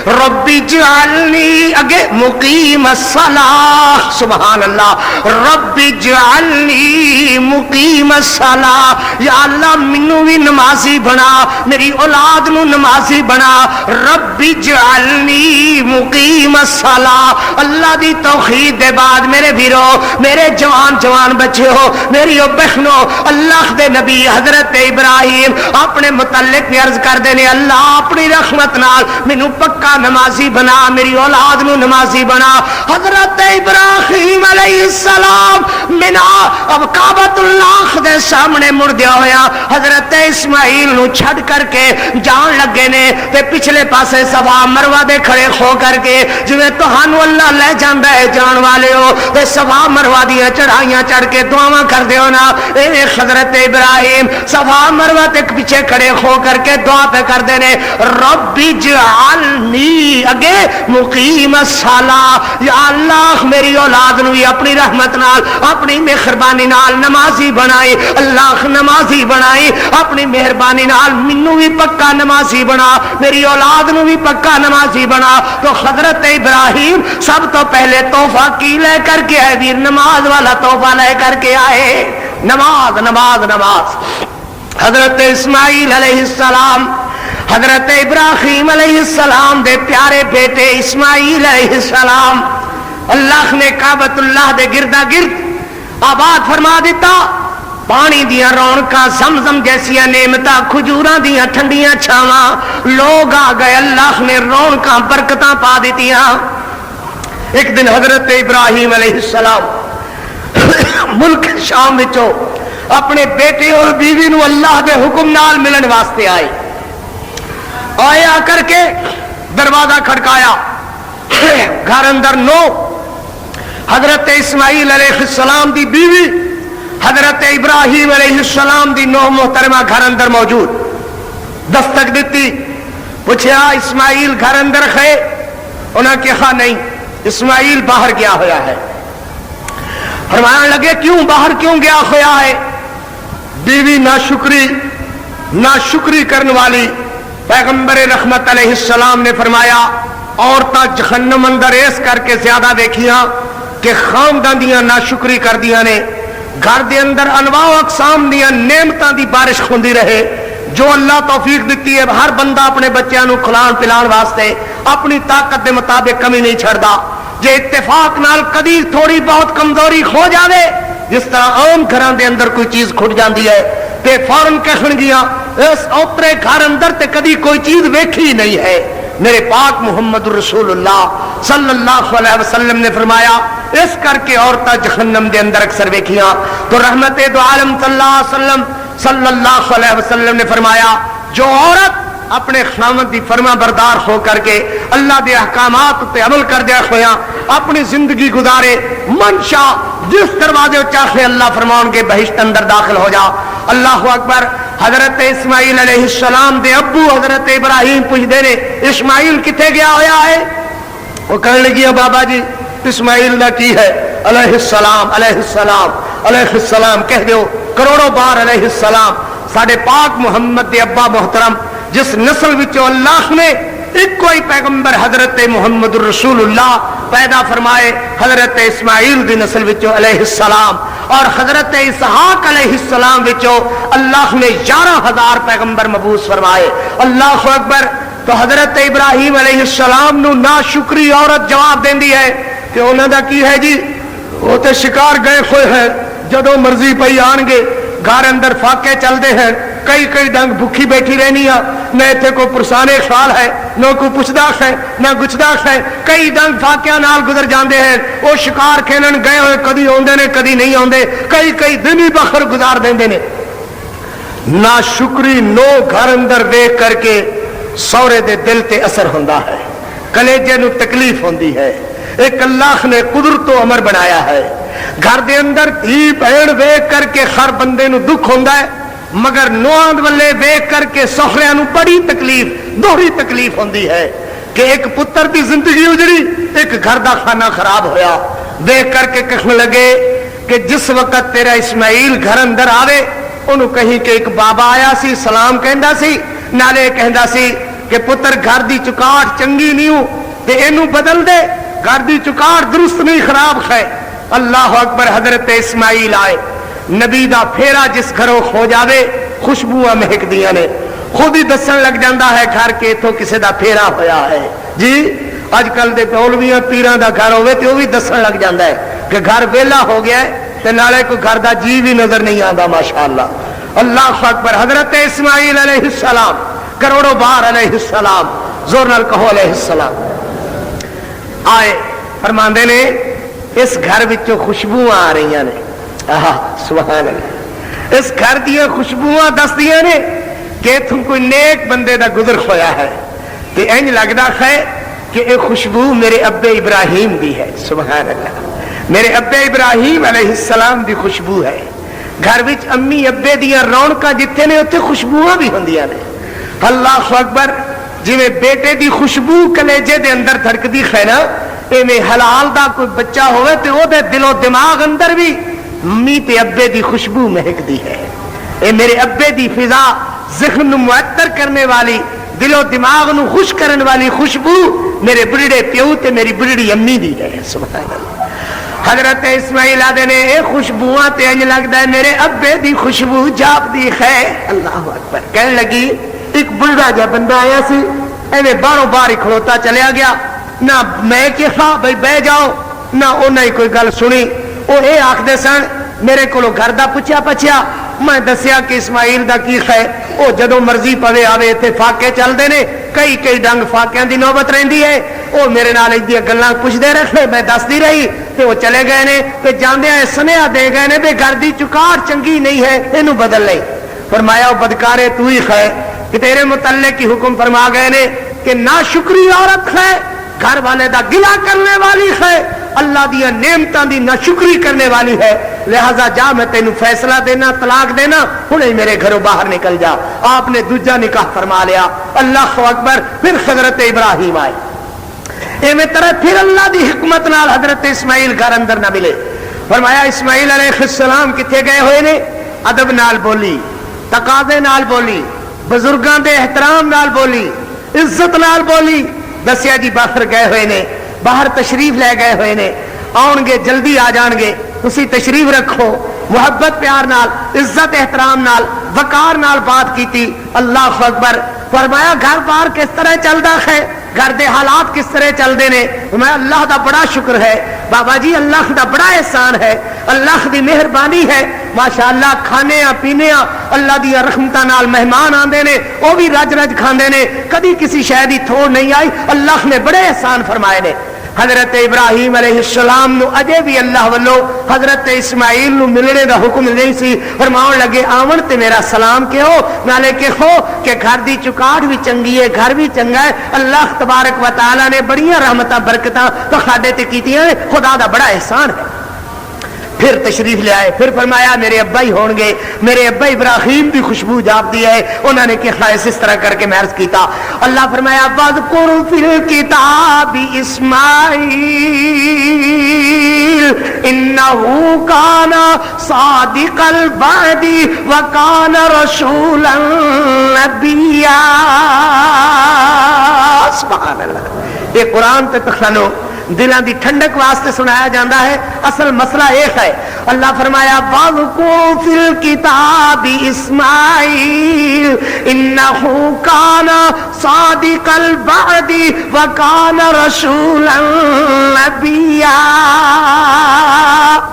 ربی جعلنی اگے مقیم الصلاة سبحان اللہ ربی جعلنی مقیم الصلاة یا اللہ منو بھی نمازی بنا میری اولاد نو نمازی بنا ربی جعلنی مقیم الصلاة اللہ دی توحید دے بعد میرے بھیرو میرے جوان جوان بچے ہو میری بہنوں اللہ دے نبی حضرت ابراہیم اپنے متعلق نے عرض کر دینے اللہ اپنی رحمت نال منو پکا نمازی بنا میری اولاد نو نمازی بنا حضرت ابراہیم علیہ السلام منا اب کعبۃ اللہ دے سامنے مڑ گیا ہویا حضرت اسماعیل نو چھڑ کر کے جان لگے نے تے پچھلے پاسے صفا مروہ دے کھڑے ہو کر کے جویں تہانوں اللہ لے جاندا ہے جان والے ہو تے صفا مروہ دی چڑھائیاں چڑھ کے دعاواں کر دیو نا اے حضرت ابراہیم صفا مروہ تے پیچھے کھڑے ہو کر کے دعا پہ کر دے نے رب اجعلنی اگے مقیم الصلاة یا اللہ میری اولاد نو اپنی رحمت نال اپنی مہربانی نال نمازی بنائی اللہ نمازی بنائی اپنی مہربانی نال منو بھی پکا نمازی بنا میری اولاد نو بھی پکا نمازی بنا تو حضرت ابراہیم سب تو پہلے تحفہ کی لے کر کے آئے ویر نماز والا تحفہ لے کر کے آئے نماز نماز نماز حضرت اسماعیل علیہ السلام حضرت ابراہیم علیہ السلام دے پیارے بیٹے اسماعیل علیہ السلام اللہ نے کعبۃ اللہ دے گردا گرد آباد فرما دیتا پانی دیاں رونقاں زمزم جیسیاں نعمتاں کھجوراں دیاں ٹھنڈیاں چھاواں لوگ آ گئے اللہ نے رونقاں برکتاں پا دیتیاں ایک دن حضرت ابراہیم علیہ السلام ملک شام وچوں اپنے بیٹے اور بیوی نو اللہ دے حکم نال ملن واسطے آئے آیا کر کے دروازہ کھڑکایا گھر اندر نو حضرت اسماعیل علیہ السلام دی بیوی حضرت ابراہیم علیہ السلام دی نوح محترمہ گھر اندر موجود دستک دیتی پوچھا اسماعیل گھر اندر ہے انہاں کہا نہیں اسماعیل باہر گیا ہوا ہے فرمانے لگے کیوں باہر کیوں گیا ہوا ہے بیوی ناشکری کرنے والی پیغمبر رحمت علیہ السلام نے فرمایا عورتاں جہنم اندر اس کر کے زیادہ دیکھیاں کہ خاندان دیاں ناشکری کر دیاں نے گھر دے اندر انواع و اقسام دیاں نعمتاں دی بارش ہوندی رہے جو اللہ توفیق دیتی ہے ہر بندہ اپنے بچیاں نو کھلان پلان واسطے اپنی طاقت دے مطابق کمی نہیں چھڑدا جے اتفاق نال کدی تھوڑی بہت کمزوری ہو جاوے جس طرح عام گھراں دے اندر کوئی چیز کھٹ جاندی ہے تے فوراً کہن گیا اس اوترے گھر اندر تے کدی کوئی چیز ویکھی نہیں ہے میرے پاک محمد رسول اللہ صلی اللہ علیہ وسلم نے فرمایا اس کر کے عورتاں جہنم دے اندر اکثر ویکھیاں تو رحمت دو عالم صلی اللہ علیہ وسلم نے فرمایا جو عورت اپنے خامد دی فرما بردار ہو کر کے اللہ دے احکامات تے عمل کر دیا ہویا اپنی زندگی گزارے منشا جس دروازے چاہے اللہ فرماؤں کے بہشت اندر داخل ہو جا اللہ اکبر حضرت اسماعیل علیہ السلام دے ابو حضرت ابراہیم پوچھتے نے اسماعیل کتنے گیا ہوا ہے وہ کہنے لگی بابا جی اسماعیل دا کی ہے علیہ السلام علیہ السلام علیہ السلام کہہ دیو کروڑوں بار علیہ السلام ساڈے پاک محمد دے ابا محترم جس نسل وچوں اللہ نے ایک کوئی پیغمبر حضرت محمد رسول اللہ پیدا فرمائے حضرت اسماعیل دی نسل وچوں علیہ السلام اور حضرت اسحاق علیہ السلام وچوں اللہ نے 11,000 پیغمبر مبعوث فرمائے اللہ اکبر تو حضرت ابراہیم علیہ السلام نو ناشکری عورت جواب دیندی ہے کہ انہاں دا کی ہے جی وہ تے شکار گئے ہوئے ہیں جدوں مرضی پئی آن گے گھر اندر فاقے چلتے ہیں کئی ڈنگ بھوکی بیٹھی رہنی نہ اتنے کوئی پرسانے خیال ہے نہ کوئی پوچھداش ہے نہ گچھداش ہے کئی ڈنگ فاقیاں نال گزر جاندے ہیں وہ شکار کھیلن گئے ہوئے کدی آندے نے کدی نہیں آندے کئی دن ہی باہر گزار دیندے نے ناشکری نو گھر اندر دیکھ کر کے سورے دے دل تے اثر ہوندا ہے کلیجے نو تکلیف ہوندی ہے ایک اللہ نے قدرت و امر بنایا ہے گھر دے اندر دھی بہن ویکھ کر کے ہر بندے نو دکھ ہوندا ہے مگر نواند والے ویکھ کر کے سہریاں نو بڑی تکلیف دوہری تکلیف ہوندی ہے کہ ایک پتر دی زندگی اجڑی ایک گھر دا کھانا خراب ہویا دیکھ کر کے کہنے لگے کہ جس وقت تیرا اسماعیل گھر اندر آوے انہوں کہیں کہ ایک بابا آیا سی سلام کہندا سی نالے کہندا سی کہ پتر گھر دی چکاٹ چنگی نہیں ہوں تے اینو بدل دے گھر دی چکاٹ درست نہیں خراب ہے اللہ اکبر حضرت اسماعیل آئے نبی دا پھیرا جس گھروں ہو جاوے خوشبوواں مہک دیاں نے خود ہی دسن لگ جاندہ ہے گھر کے تو کسے دا پھیرا ہویا ہے جی اج کل دے مولویاں پیراں دا گھر ہوئے تے وہ بھی دسن لگ جاندہ ہے کہ گھر ویلا ہو گیا ہے تے نالے کوئی گھر دا جی بھی نظر نہیں آندا ماشاءاللہ اللہ اکبر حضرت اسماعیل علیہ السلام کروڑوں بار علیہ السلام زور نال کہو علیہ السلام آئے فرماندے نے اس گھر وچوں خوشبوواں آ رہی نے سبحان اللہ اس گھر دیا خوشبوواں دسدیاں نے کہ تم کوئی نیک بندے دا گزر ہویا ہے تے انج لگدا ہے کہ اے خوشبو میرے ابے ابراہیم دی ہے سبحان اللہ میرے ابے ابراہیم علیہ السلام دی خوشبو ہے گھر وچ امی ابے دیاں رونقاں جتھے نے اوتھے خوشبوواں بھی ہوندیاں نے اللہ اکبر جویں بیٹے دی خوشبو کلیجے دے اندر دھڑکدی ہے نا ایویں حلال دا کوئی بچہ ہوئے تے او دے دل و دماغ اندر بھی امی تے ابے دی خوشبو مہک دی ہے اے میرے ابے دی فضا ذہن نو معطر کرنے والی دل و دماغ نو خوش کرنے والی خوشبو میرے بڑھڑے پیو تے میری بڑھڑی امی دی ہے سبحان اللہ حضرت اسماعیل آدھے نے اے خوشبوواں تے انج لگدا ہے میرے ابے دی خوشبو جاپ دی ہے اللہ اکبر کہنے لگی ایک بڑھڑا جا بندہ آیا سی ایویں باہروں باہر کھڑوتا چلیا گیا نہ میں کہا بھائی بہ جاؤ نہ انہیں ہی کوئی گل سنی وہ اے آکھدے سن میرے کولو گھر دا پچھیا میں دسیا کہ اسماعیل دا کی ہے وہ جدوں مرضی پوے آوے اتنے فاقے چلتے ہیں کئی ڈنگ فاقیاں دی نوبت رہندی ہے وہ میرے نال ایدیاں گلاں پوچھدے رہے میں دسدی رہی تے وہ چلے گئے نے تے جاندے سنیا دے گئے نے بے گھر دی چکاٹ چنگی نہیں ہے اینو بدل لئی فرمایا وہ بدکارے تو ہی ہے کہ تیرے متعلق کی حکم فرما گئے نے کہ ناشکری عورت ہے گھر والے دا گلہ کرنے والی ہے اللہ دیا نعمتاں دی ناشکری کرنے والی ہے، لہذا جا میں تینوں فیصلہ دینا، طلاق دینا، ہن میرے گھروں باہر نکل جا۔ آپ نے دوجا نکاح فرما لیا۔ اللہ اکبر۔ پھر حضرت ابراہیم آئے، ایویں طرح پھر اللہ دی حکمت نال حضرت اسماعیل گھر اندر نہ ملے۔ فرمایا اسماعیل علیہ السلام کتنے گئے ہوئے نے؟ ادب نال بولی، تقاضے نال بولی، بزرگاں دے احترام نال بولی، عزت نال بولی۔ دسیا جی باہر گئے ہوئے نے، باہر تشریف لے گئے ہوئے نے، آؤ گے جلدی آ جان گے، تسی تشریف رکھو۔ محبت پیار نال، عزت احترام نال، وقار نال بات کیتی۔ اللہ اکبر۔ فرمایا گھر بار کس طرح چلدا ہے، گھر دے حالات کس طرح چلتے ہیں؟ میں اللہ دا بڑا شکر ہے بابا جی، اللہ دا بڑا احسان ہے، اللہ دی مہربانی ہے، ماشاءاللہ کھانے پینے اللہ دی رحمتاں نال مہمان آندے نے، وہ بھی رج رج کھاندے نے، کدی کسی شے دی تھوڑ نہیں آئی، اللہ نے بڑے احسان فرمائے نے۔ حضرت ابراہیم علیہ السلام نو اجے بھی اللہ والو حضرت اسماعیل نو ملنے دا حکم نہیں سی، فرماؤں لگے آون تے میرا سلام کہو، نالے کہو کہ گھر دی چکاٹ بھی چنگی ہے، گھر بھی چنگا ہے، اللہ تبارک و تعالی نے بڑیاں رحمتاں برکتاں تو خاڈے تے کیتیاں نے، خدا دا بڑا احسان ہے۔ پھر تشریف لے آئے، پھر فرمایا میرے ابا ہی ہون گے، میرے ابا ابراہیم بھی خوشبو جاپ دی ہے، انہوں نے کہ خواہش اس طرح کر کے میں عرض کیتا۔ اللہ فرمایا وَاذْكُرْ فِي الْكِتَابِ إِسْمَاعِيلَ إِنَّهُ كَانَ صَادِقَ الْوَعْدِ وَكَانَ رَسُولًا نَبِيًّا۔ سبحان اللہ۔ یہ قرآن تے تخانو دلوں دی ٹھنڈک واسطے سنایا جاتا ہے، اصل مسئلہ ایک ہے۔ اللہ فرمایا وَاذْكُرْ فِي الْكِتَابِ إِسْمَاعِيلَ إِنَّهُ كَانَ صَادِقَ الْوَعْدِ وَكَانَ رَسُولًا نَبِيًّا۔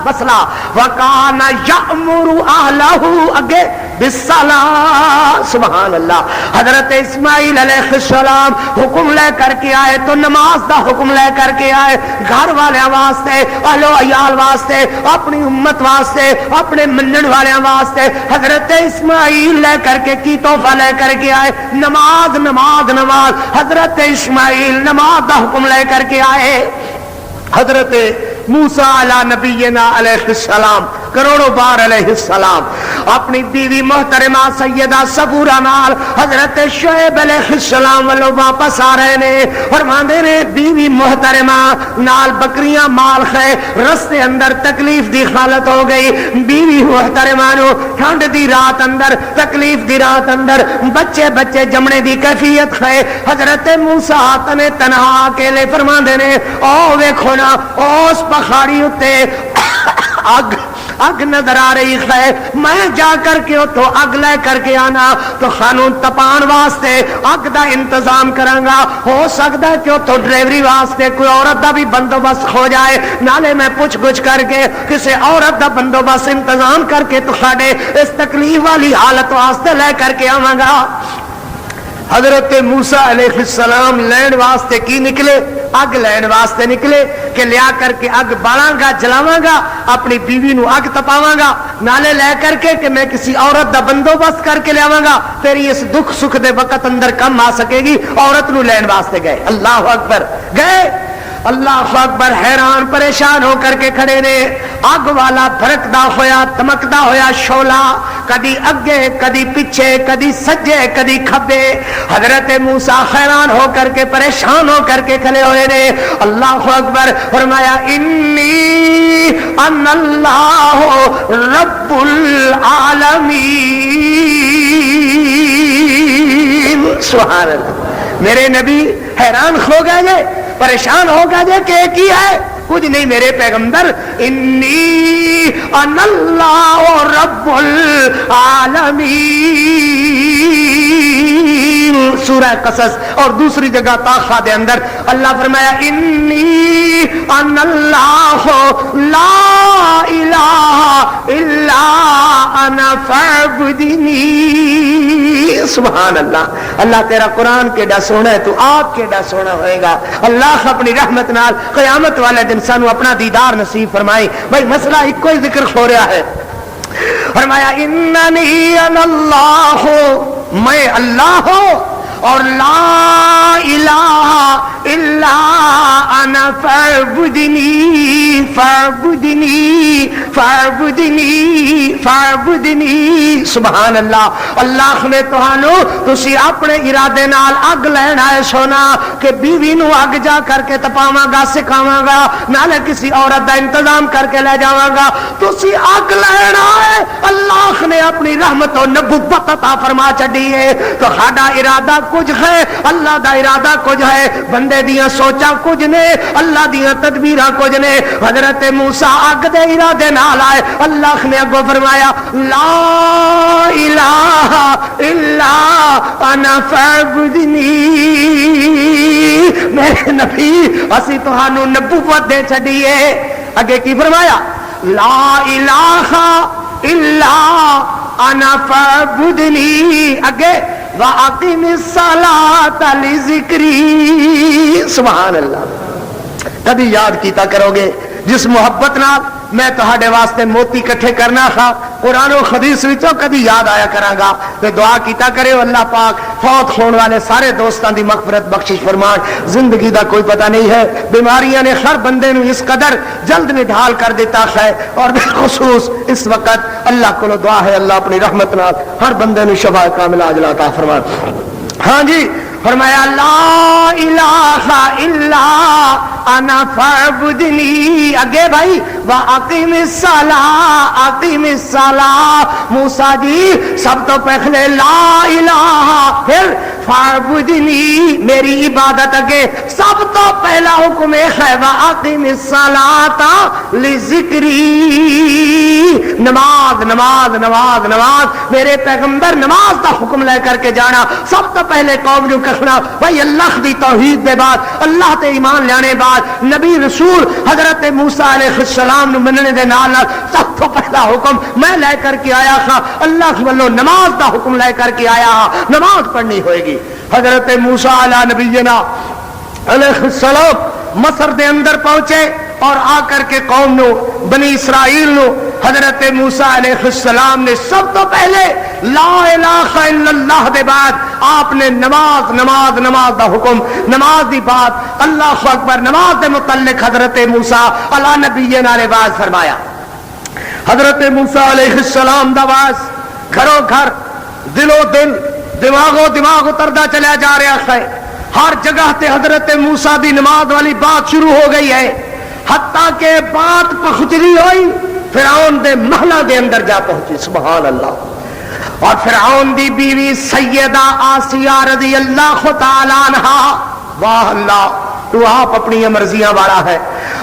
مسئلہ وَكَانَ يَأْمُرُ أَهْلَهُ اگے بالصلاۃ۔ سبحان اللہ۔ حضرت اسماعیل علیہ السلام حکم لے کر کے آئے تو نماز دا حکم لے کر کے آئے، گھر والے واسطے، اہل و عیال واسطے، اپنی امت واسطے، اپنے منن والے واسطے حضرت اسماعیل لے کر کے کی تحفہ لے کر کے آئے، نماز نماز نماز۔ حضرت اسماعیل نماز دا حکم لے کر کے آئے۔ حضرت موسیٰ علی نبینا علیہ السلام کروڑوں بار علیہ السلام اپنی بیوی محترمہ سیدہ صبورہ نال حضرت شعیب علیہ السلام والوں واپس آ رہے نے، فرماندے نے بیوی محترمہ نال بکریاں مال خے، رستے اندر تکلیف دی حالت ہو گئی، بیوی محترمہ نو ٹھنڈ دی رات اندر، تکلیف دی رات اندر، بچے بچے جمنے دی کیفیت خے۔ حضرت موسیٰ تنے تنہا اکیلے فرماندے نے او ویکھو نا اس پہاڑی اتے اگ نظر آ رہی ہے، میں جا کر کے تو اگ لے کر کے آنا تو خانون تپان واسطے اگ دا انتظام کرانگا، ہو سکتا ہے کہ تو ڈرائیوری واسطے کوئی عورت دا بھی بندوبست ہو جائے، نالے میں پوچھ گچھ کر کے کسی عورت دا بندوبست انتظام کر کے تو خاڑے اس تکلیف والی حالت واسطے لے کر کے آواں گا۔ حضرت موسیٰ علیہ السلام لین واسطے کی نکلے؟ اگ لین واسطے نکلے کہ لیا کر کے اگ بالاں گا، جلاواں گا، اپنی بیوی نو اگ تپاواں گا، نالے لے کر کے کہ میں کسی عورت دا بندوبست کر کے لیاواں گا، پھر اس دکھ سکھ دے وقت اندر کم آ سکے گی۔ عورت نو لین واسطے گئے، اللہ اکبر، گئے، اللہ اکبر، حیران پریشان ہو کر کے کھڑے نے۔ اگ والا بھڑکدا ہویا دمکدا ہویا شولا کدی اگے کدی پیچھے کدی سجے کدی کھبے، حضرت موسیٰ حیران ہو کر کے پریشان ہو کر کے کھڑے ہوئے نے۔ اللہ اکبر، فرمایا انی ان اللہ رب العالمین۔ سبحان اللہ۔ میرے نبی حیران ہو گئے جے، پریشان ہو گئے جے کہ کی ہے؟ کچھ نہیں میرے پیغمبر، انی ان اللہ رب العالمین، سورہ قصص اور دوسری جگہ طٰہٰ دے اندر اللہ فرمایا انی ان اللہ لا الہ الا انا فاعبدنی۔ سبحان اللہ۔ اللہ تیرا قرآن کیڈا سونا ہے، تو آپ کیڈا سونا ہوئے گا۔ اللہ اپنی رحمت نال قیامت والے دن سانو اپنا دیدار نصیب فرمائے۔ بھائی مسئلہ ایک کوئی ذکر ہو رہا ہے، فرمایا اننی انا اللہ، میں اللہ ہوں اور لا الہ الا انا فاعبدنی فاعبدنی فاعبدنی فاعبدنی. سبحان اللہ. اللہ نے تہانوں تسی اپنے ارادے نال اگ لین آئے سونا کہ بیوی نو اگ جا کر کے تپاواں گا سکھاواں گا نالے کسی عورت دا انتظام کر کے لے جاواں گا. تسی اگ لین آئے اللہ نے اپنی رحمت و نبوت عطا فرما چڈی ہے. تو ساڈا ارادہ کچھ ہے اللہ دا ارادہ کچھ ہے. بندے دیاں سوچاں کچھ نے اللہ دیاں تدبیراں کچھ نے. حضرت موسیٰ اگ دے ارادے نال آئے. اللہ نے اگوں فرمایا لا الہ الا انا فاعبدنی. میرے نبی اسی تہانوں نبوت دے چھڈی ہے. اگے کی فرمایا لا الہ الا انا فاعبدنی. اگے واقم الصلاۃ لذکری. سبحان اللہ. کبھی یاد کیتا کرو گے جس محبت نال میں تہاڈے واسطے موتی کٹھے کرنا تھا قرآن و حدیث وچوں کبھی یاد آیا کراں گا. تے دعا کیتا کرے اللہ پاک فوت ہون والے سارے دوستاں دی مغفرت بخشش فرمان. زندگی دا کوئی پتہ نہیں ہے. بیماریاں نے ہر بندے نو اس قدر جلد نڈھال کر دیتا ہے اور بالخصوص اس وقت اللہ کو دعا ہے اللہ اپنی رحمت نال ہر بندے نو شفا کاملہ عاجل عطا فرمان. ہاں جی فرمایا لا الہ الا انا فاعبدنی. اگے بھائی واقم الصلاۃ اقیم الصلاۃ. موسیٰ جی سب تو پہلے لا الہ پھر فاعبدنی میری عبادت. اگے سب تو پہلا حکم ہے واقم الصلاۃ لذکری. نماز نماز نماز نماز. میرے پیغمبر نماز کا حکم لے کر کے جانا. سب تو پہلے قوم جو کہنا بھائی اللہ دی توحید دے بعد اللہ تے ایمان لانے بعد نبی رسول حضرت موسیٰ علیہ السلام نو مننے دے نال سب تو پہلا حکم میں لے کر کے آیا تھا اللہ والو نماز دا حکم لے کر کے آیا. نماز پڑھنی ہوئے گی. حضرت موسیٰ علیہ نبینا علیہ السلام مصر دے اندر پہنچے اور آ کر کے قوم نو بنی اسرائیل نو حضرت موسیٰ علیہ السلام نے سب تو پہلے لا الہ الا اللہ دے بعد آپ نے نماز نماز نماز دا حکم نماز دی بات اللہ اکبر نماز دے متعلق حضرت موسیٰ علیہ نبینا نے باز فرمایا. حضرت موسیٰ علیہ السلام دا باز گھروں گھر دلو دل دماغوں دماغ اتردا چلا جا رہا ہے. ہر جگہ تے حضرت موسیٰ دی نماز والی بات شروع ہو گئی ہے. حتیٰ کہ بات پخچری ہوئی فرعون دے محلہ دے اندر جا پہنچی. سبحان اللہ. اور فرعون دی بیوی سیدہ آسیہ رضی اللہ تعالی عنہا واہ اللہ تو آپ اپنی مرضیاں والا ہے.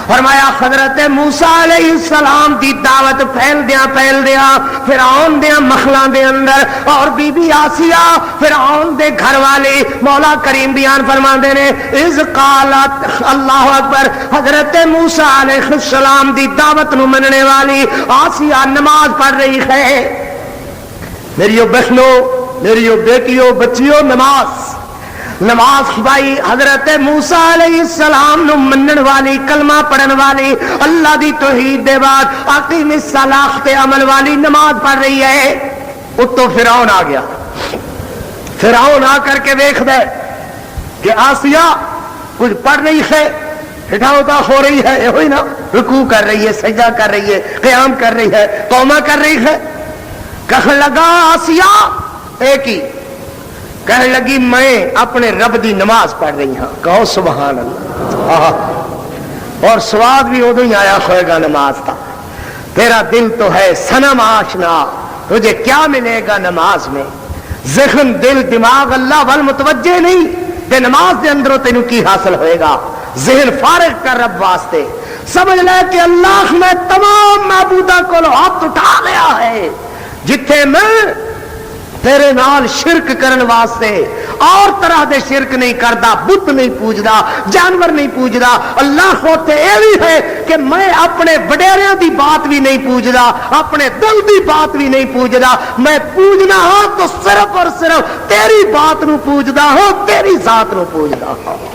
فرمایا حضرت موسیٰ علیہ السلام دی دعوت پھیل دیا فرعون دے محلاں دے اندر. اور بی بی آسیہ فرعون دے گھر والے مولا کریم بیان فرماندے نے اذ قالت اللہ اکبر حضرت موسیٰ علیہ السلام دی دعوت نو مننے والی آسیہ نماز پڑھ رہی ہے. میریو بہنوں میریو بیٹیوں بچیوں نماز بھائی حضرت موسیٰ علیہ السلام نو منن والی کلمہ پڑھن والی اللہ دی توحید دے بعد اقیم الصلاۃ تے عمل والی نماز پڑھ رہی ہے. اتو فرعون آ گیا. فرعون آ کر کے دیکھ دے کہ آسیہ کچھ پڑھ رہی ہے ہٹاوتا ہو رہی ہے یہ ہوئی نا رکوع کر رہی ہے سجدہ کر رہی ہے قیام کر رہی ہے قوما کر رہی ہے. کہنے لگا آسیہ ایک ہی کہنے لگی میں اپنے رب دی نماز پڑھ رہی ہوں. کہو سبحان اللہ. اور سواد بھی ادو ہی آیا ہوئے گا نماز کا. تیرا دل تو ہے صنم آشنا تجھے کیا ملے گا نماز میں. ذہن دل دماغ اللہ وال متوجہ نہیں تے نماز دے اندروں تینوں کی حاصل ہوئے گا. ذہن فارغ کر رب واسطے. سمجھ لے کہ اللہ میں تمام معبودہ کو ہاتھ اٹھا لیا ہے جتھے میں تیرے نال شرک کرن واسطے اور طرح دے شرک نہیں کردا بت نہیں پوجدا جانور نہیں پوجدا. اللہ ہوتے اے بھی ہے کہ میں اپنے وڈیریاں دی بات بھی نہیں پوجدا اپنے دل دی بات بھی نہیں پوجدا. میں پوجنا ہوں تو صرف اور صرف تیری بات نو پوجدا ہوں تیری ذات نو پوجدا ہوں.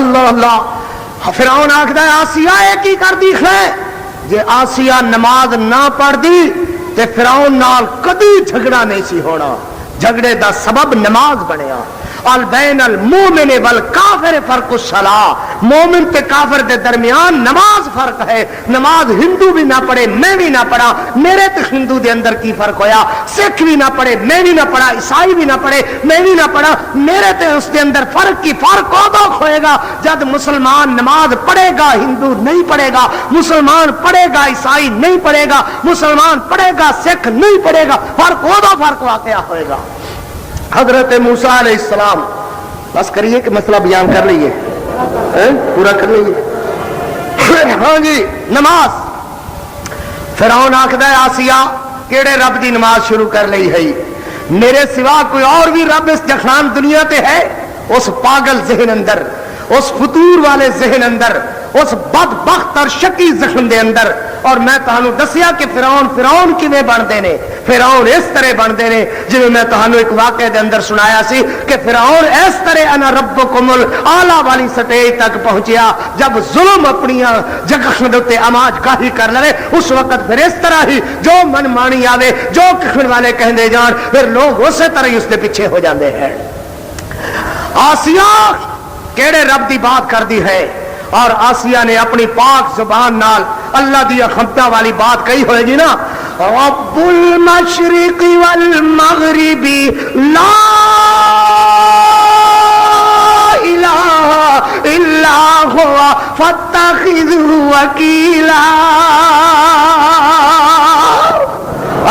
اللہ اللہ. فرعون آکھدا ہے آسیہ ایک ہی کر دی ہے جے آسیہ نماز نہ پڑھ دی تے فرعون نال کدی جھگڑا نہیں سی ہونا. جھگڑے دا سبب نماز بنیا. البین المومن والکافر فرق الصلاۃ، مومن تے کافر دے درمیان نماز فرق ہے. نماز ہندو بھی نہ پڑھے میں بھی نہ پڑھا، میرے تے ہندو دے اندر کی فرق ہویا؟ سکھ بھی نہ پڑھے میں بھی نہ پڑھا، عیسائی بھی نہ پڑھے میں بھی نہ پڑھا، میرے تے اس کے اندر فرق کی فرق ادو ہوئے گا جب مسلمان نماز پڑھے گا ہندو نہیں پڑھے گا، مسلمان پڑھے گا عیسائی نہیں پڑھے گا، مسلمان پڑھے گا سکھ نہیں پڑھے گا. فرق ادو فرق واقعہ ہوئے گا. حضرت موسیٰ علیہ السلام، بس کریے کہ مسئلہ بیان کر لیے، پورا کر لیے. ہاں جی، نماز. فرعون آخدا ہے آسیہ کیڑے رب دی نماز شروع کر لی ہے؟ میرے سوا کوئی اور بھی رب اس جہان دنیا تے ہے؟ اس پاگل ذہن اندر، اس فطور والے ذہن اندر، اس بدبخت اور شکی ذہن دے اندر. اور میں تہانوں دسیا کہ فرعون کیویں بنتے نے. فرعون اس طرح بنتے نے جویں میں تہانوں ایک واقعے دے اندر سنایا سی کہ فرعون اس طرح انا ربکم الاعلی والی سٹیج تک پہنچیا جب ظلم اپنی جگہ دے تے آماج گاہی کر لے. اس وقت پھر اس طرح ہی جو من مانی آوے، جو کہن والے کہندے جان، پھر لوگ اسی طرح ہی اس دے پیچھے ہو جاندے ہیں. آسیہ کیڑے رب دی بات کر دی ہے، اور آسیہ نے اپنی پاک زبان نال اللہ دی خمتا والی بات کہی ہوئے جی نا، رب المشرق والمغرب لا الہ الا ہوا فاتخذہ وکیلا.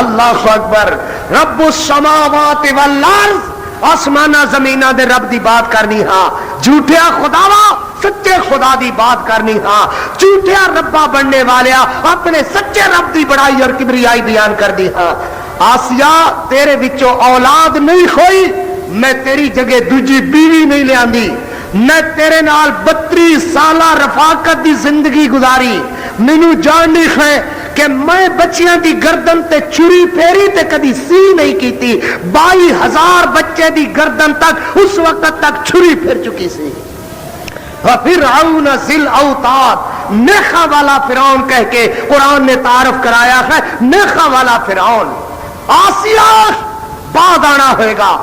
اللہ اکبر. رب السماوات والارض، آسمانہ زمینہ دے رب دی بات کرنی ہاں. جھوٹیا خداوا سچے خدا دی بات کرنی ہاں. جھوٹیا ربا بننے والیا اپنے سچے رب دی بڑائی اور کبریائی بیان کر دی ہاں. آسیہ تیرے وچوں اولاد نہیں ہوئی، میں تیری جگہ دوجی بیوی نہیں لے آندی. میں تیرے نال 32 سالہ رفاقت دی زندگی گزاری. مینوں جاننی ہے کہ میں بچیاں دی گردن تے چوری پھیری تے کدی سی نہیں کیتی. 22,000 بچے دی گردن تک اس وقت تک چھری پھر چکی سی. فرعون ذی الاوتاد، میخا والا فرعون کہہ کے قرآن نے تعارف کرایا ہے. میخا والا فرعون. آسیہ بعد آنا ہوئے گا.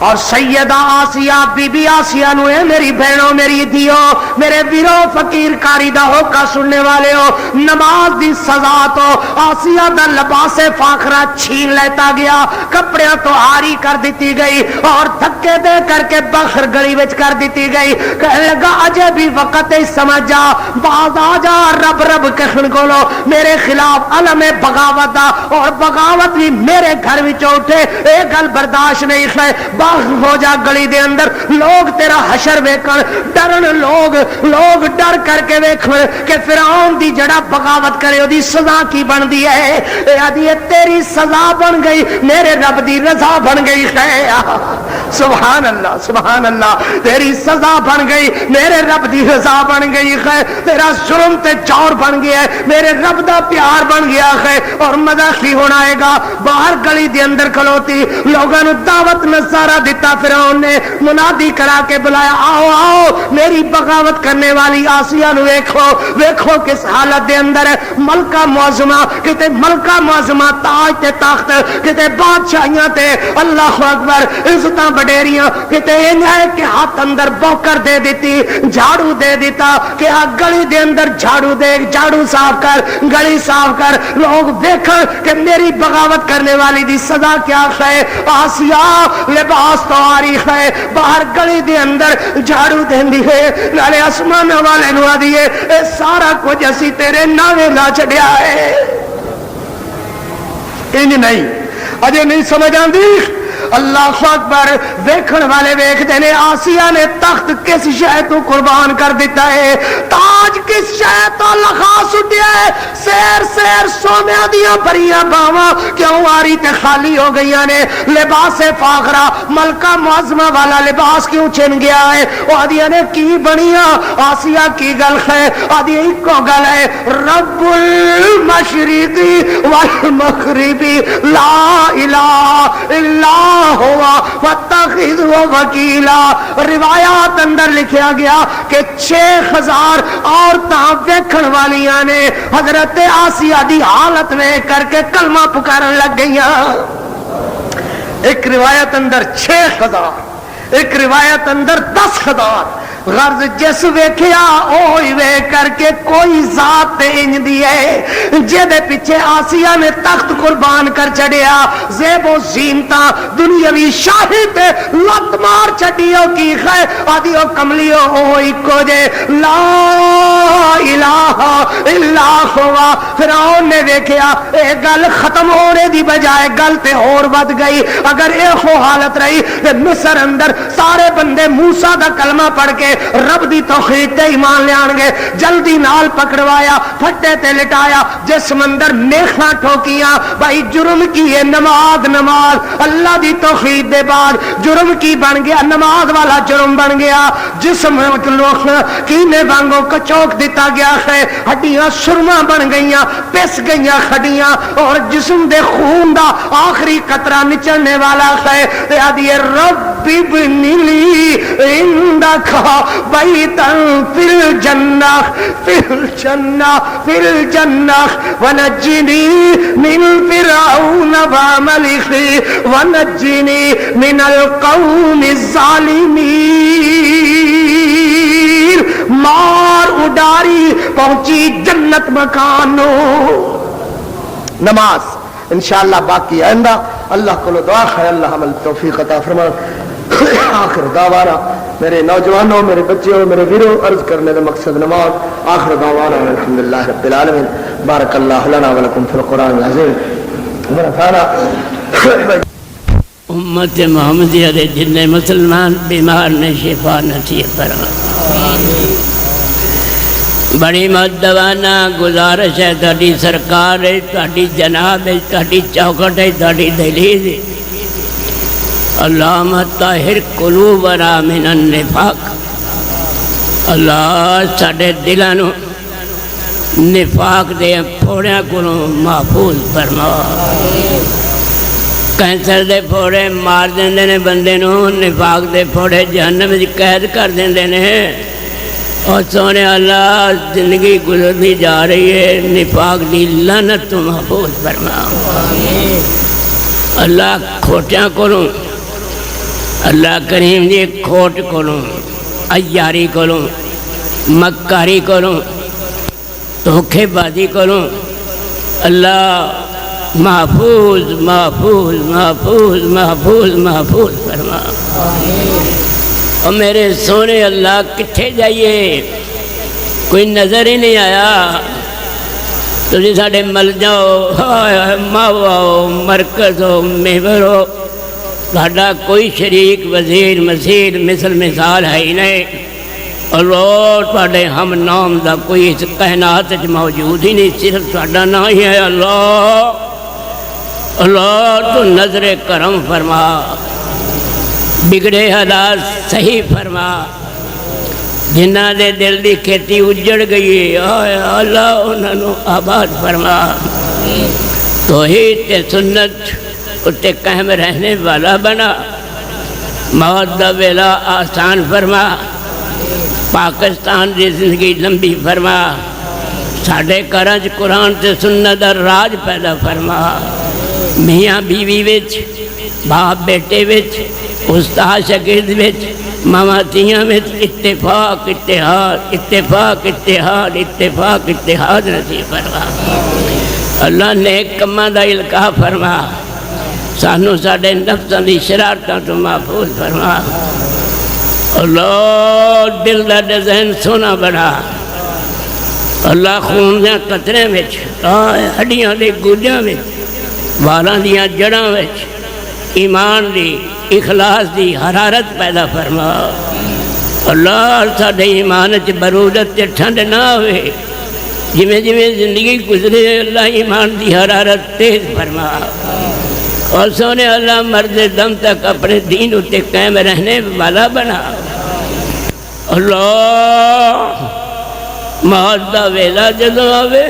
اور سیدہ آسیہ بی بی آسیہ نو اے میری بہنوں میری دھیو میرے ویرو فقیر کاری دا ہوکا سننے والے ہو، نماز دی سزا تو آسیہ دا لباس فاخرہ چھین لیتا گیا، کپڑیاں تو آری کر دیتی گئی اور دھکے دے کر کے بخر گلی وچ کر دیتی گئی. کہنے لگا اجے بھی وقت ہی سمجھ جا، باز آ جا رب رب کہن کولو میرے خلاف علم بغاوت دا، اور بغاوت بھی میرے گھر وچ اٹھے. اے گل برداشت نہیں ہے. ہو جا گلی دے اندر لوگ تیرا حشر ویکھن ڈرن، لوگ ڈر کر کے ویکھن کہ فرعون دی جڑا بغاوت کرے او دی سزا کی بندی ہے. اے آدھی تیری سزا بن گئی، میرے رب دی رضا بن گئی ہے. سبحان اللہ سبحان اللہ. تیری سزا بن گئی، میرے رب دی رضا بن گئی ہے. تیرا ظلم تے جور بن گیا ہے، میرے رب دا پیار بن گیا ہے. اور مزہ کی ہونا آئے گا. باہر گلی دے اندر کھلوتی لوگوں نے دعوت نظارہ دیتا. فرعون نے منادی کرا کے بلایا، آؤ آؤ میری بغاوت کرنے والی آسیہ نو ویکھو ویکھو کس حالت دے اندر ہے. ملکہ معظمہ کتے ملکہ معظمہ تاج تے تخت کتے بادشاہیاں تے اللہ اکبر عزتاں بڈیریاں کتے انہیں کہ ہاتھ اندر بوکر دے دیتی، جھاڑو دے دیتا کہ آ گلی دے اندر جھاڑو دے، جھاڑو صاف کر، گلی صاف کر. لوگ دیکھن کہ میری بغاوت کرنے والی دی سزا کیا ہے. آسیہ لباس تو آری ہے، باہر گلی دے اندر جھاڑو دیندی ہے، نالے آسمان والے نو آدیے اے سارا کچھ اسی تیرے ناوے لا چھڑیا ہے. انج نہیں اجے نہیں سمجھ آندی. اللہ اکبر. ویکھن والے ویکھ دے نے آسیہ نے تخت کس شے تو قربان کر دیتا ہے، تاج کس شے تو لخا سٹیا ہے. سیر سیر سونے دیاں بھریاں باواں کیوں آری تے خالی ہو گئیاں نے. لباس فاخرہ ملکہ معظمہ والا لباس کیوں چھن گیا ہے. وہ آدیاں نے کی بنیا. آسیہ کی گل ہے، آدھی ایک کو گل ہے، رب المشرقی والمغربی لا الہ الا ہوا واتخذہ وکیلا. روایات اندر لکھیا گیا کہ 6000 عورتاں ویکھن والیاں نے حضرت آسیہ دی حالت میں کر کے کلمہ پکارن لگ گئیاں. ایک روایت اندر 6000 ایک روایت اندر 10,000 غرض جس ویکھیا اوہی ویکھ کر کے کوئی ذات تے انج دی ہے جے پیچھے آسیہ نے تخت قربان کر چڑیا زیب و زینتاں دنیاوی شاہی تے لت مار چڈیو کی خے آدیو کملیو اوہی کو جے لا الہ الا ہوا فرعون نے ویکھیا اے گل ختم ہونے دی بجائے گل تے اور ود گئی اگر اے ہو حالت رہی تے مصر اندر سارے بندے موسیٰ دا کلمہ پڑھ کے رب دی توحید تے ایمان لے آن گے جلدی نال پکڑوایا پھٹے تے لٹایا جسم اندر میخاں ٹھوکیاں بھائی جرم کی ہے نماز اللہ دی توحید دے بعد جرم کی بن گیا نماز والا جرم بن گیا جسم لوگ کینے وانگو کچوک دیتا گیا ہے ہڈیاں سرما بن گئیاں پس گئیاں کھڈیاں اور جسم دے خون دا آخری قطرہ نچلنے والا ہے تے آدھی رب ابن لی عندک بیتا فی الجنہ فی الجنہ فی الجنہ ونجنی من فرعون وعملہ ونجنی من القوم الظالمین مار اڈاری پہنچی جنت مکانو نماز انشاءاللہ باقی آئندہ اللہ کو دعا ہے اللہ عمل توفیق عطا فرمائے آخر دعوانا میرے نوجوانوں میرے بچوں میرے ویروں عرض کرنے کا مقصد نماز آخر دعوانا الحمدللہ رب العالمین بارک اللہ لنا ولکم فی القرآن العظیم ونفعنا امت محمدیہ دے جن مسلمان بیمار نے شفا نصیب فرما بڑی مدوانا گزارش ہے تہاڈی سرکار ہے تہاڈی جناب ہے تہاڈی چوکھٹ ہے تہاڈی دہلیز ہے اللہم طاہر قلوبنا من النفاق اللہ ساڈے دلاں نوں نفاق دے پھوڑیاں کولوں محفوظ فرما کینسر دے پھوڑے مار دیندے نے بندے نوں نفاق دے پھوڑے جہنم وچ قید کر دیندے نے اور سونے اللہ زندگی گزرتی جا رہی ہے نفاق دی لعنت تو محفوظ فرما اللہ کھوٹیاں کولوں اللہ کریم دی کھوٹ کولوں عیاری کولوں مکاری کولوں دھوکے بازی کولوں اللہ محفوظ محفوظ محفوظ محفوظ محفوظ فرما اور میرے سونے اللہ کتھے جائیے کوئی نظر ہی نہیں آیا تجھے ساڑھے مل جاؤ ماو آؤ مرکز ہو محور ہو ساڑھا کوئی شریک وزیر مسیر مثل مثال ہے ہی نہیں اور لوٹ پاڑے ہم نام دا کوئی اس کائنات موجود ہی نہیں صرف ساڑھا نہ ہی ہے اللہ اللہ تو نظر کرم فرما بگڑے حالات صحیح فرما جنہ دے دل دی کھیتی اجڑ گئی اللہ انہوں نے آباد فرما توحید تے سنت اتے قائم رہنے والا بنا موت دا ویلا آسان فرما پاکستان دی زندگی لمبی فرما ساڑھے کرنچ قرآن تے سنت دا راج پیدا فرما میاں بیوی وچ باپ بیٹے وچ استاد شاگرد وچ ماما تیاں وچ اتفاق اتحاد اتفاق اتحاد اتفاق اتحاد نصیب فرما اللہ نیک کماں دا القاء فرما سانو ساڈے نفساں دی شرارتاں تو محفوظ فرما اللہ دل دا ڈیزائن سونا بنا اللہ خون دے قطرے وچ ہڈیاں دے گولیاں وچ والاں دیاں جڑاں وچ ایمان دی اخلاص دی حرارت پیدا فرما اللہ ساڈے ایمان وچ برودت تے ٹھنڈ نہ ہوئے جویں جویں زندگی گزرے اللہ ایمان دی حرارت تیز فرما اور سونے اللہ مرد دم تک اپنے دین اتے قائم رہنے والا بنا اللہ موت دا ویلا جدوں آوے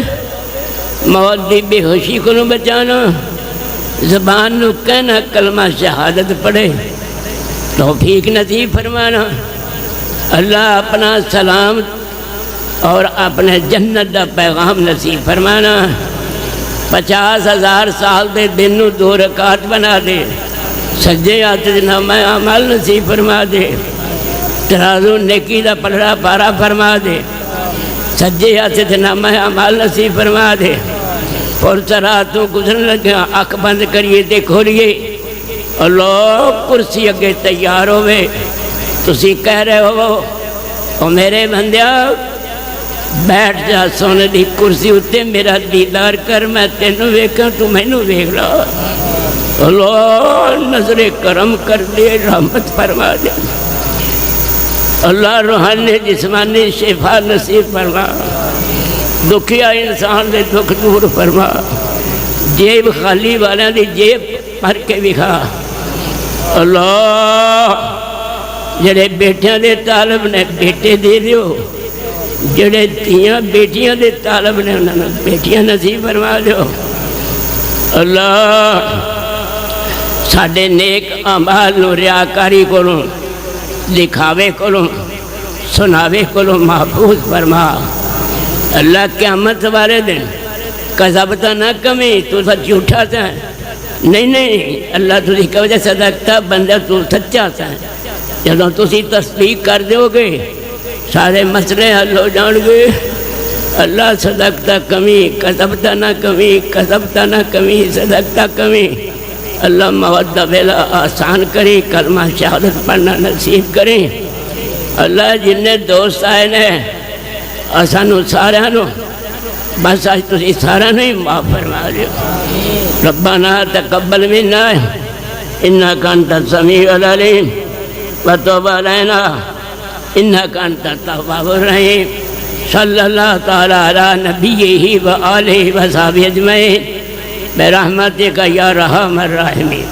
موت دی بے ہوشی کو بچانا زبان نو کہنا کلمہ شہادت پڑھے توفیق نصیب فرمانا اللہ اپنا سلام اور اپنے جنت دا پیغام نصیب فرمانا 50,000 سال دے دن نو 2 رکعت بنا دے سجے ہاتھ نامہ عمل نصیب فرما دے، ترازو نیکی دا پلڑا پارا فرما دے، سجے ہاتھ نامہ عمل نصیب فرما دے۔ اور رات تو گزرن لگا اکھ بند کریے تے کھولیے، اللہ کرسی اگے تیار ہوئے، تسی کہہ رہے ہو او میرے بندیا بیٹھ جا سونے دی کرسی اتے میرا دیدار کر، میں تینوں ویکھاں تو مینوں ویکھ لا۔ اللہ نظر کرم کر دے، رحمت فرما دے، اللہ روحانی جسمانی شفا نصیب فرما، دکھیا انسان دے دکھ دور فرما، جیب خالی والیاں دی جیب بھر کے وکھا۔ اللہ جڑے بیٹیاں دے طالب نے بیٹے دے دیو، جڑے تیاں بیٹیاں دے طالب نے انہاں نوں بیٹیاں نصیب فرما دیو۔ اللہ ساڈے نیک اعمال نوں ریاکاری کولوں، دکھاوے کولوں، سناوے کولوں محفوظ فرما۔ اللہ قیامت والے دن کذبت نہ کمی، تو سچ جھوٹا تھا نہیں اللہ تسی کہ وجہ صدقتا بندہ تو سچا تھا۔ جدوں تسی تصدیق کر دیو گے سارے مسئلے حل ہو جان گے۔ اللہ صدقتا کمی، کذبتا نہ کمی، کذبتا نہ کمی، صدقتا کمی۔ اللہ مودہ ویلا آسان کرے، کلمہ شہادت پڑھنا نصیب کرے۔ اللہ جنہیں دوست آئے نے سانو سارا نو بس آج تسی سارا نہیں معاف فرما دیو۔ ربنا تقبل منا انک انت السمیع العلیم وتب علینا انک انت التواب الرحیم۔ صلی اللہ تعالی علی نبیہ وآلہ وصحبہ اجمعین برحمتک یا ارحم الراحمین۔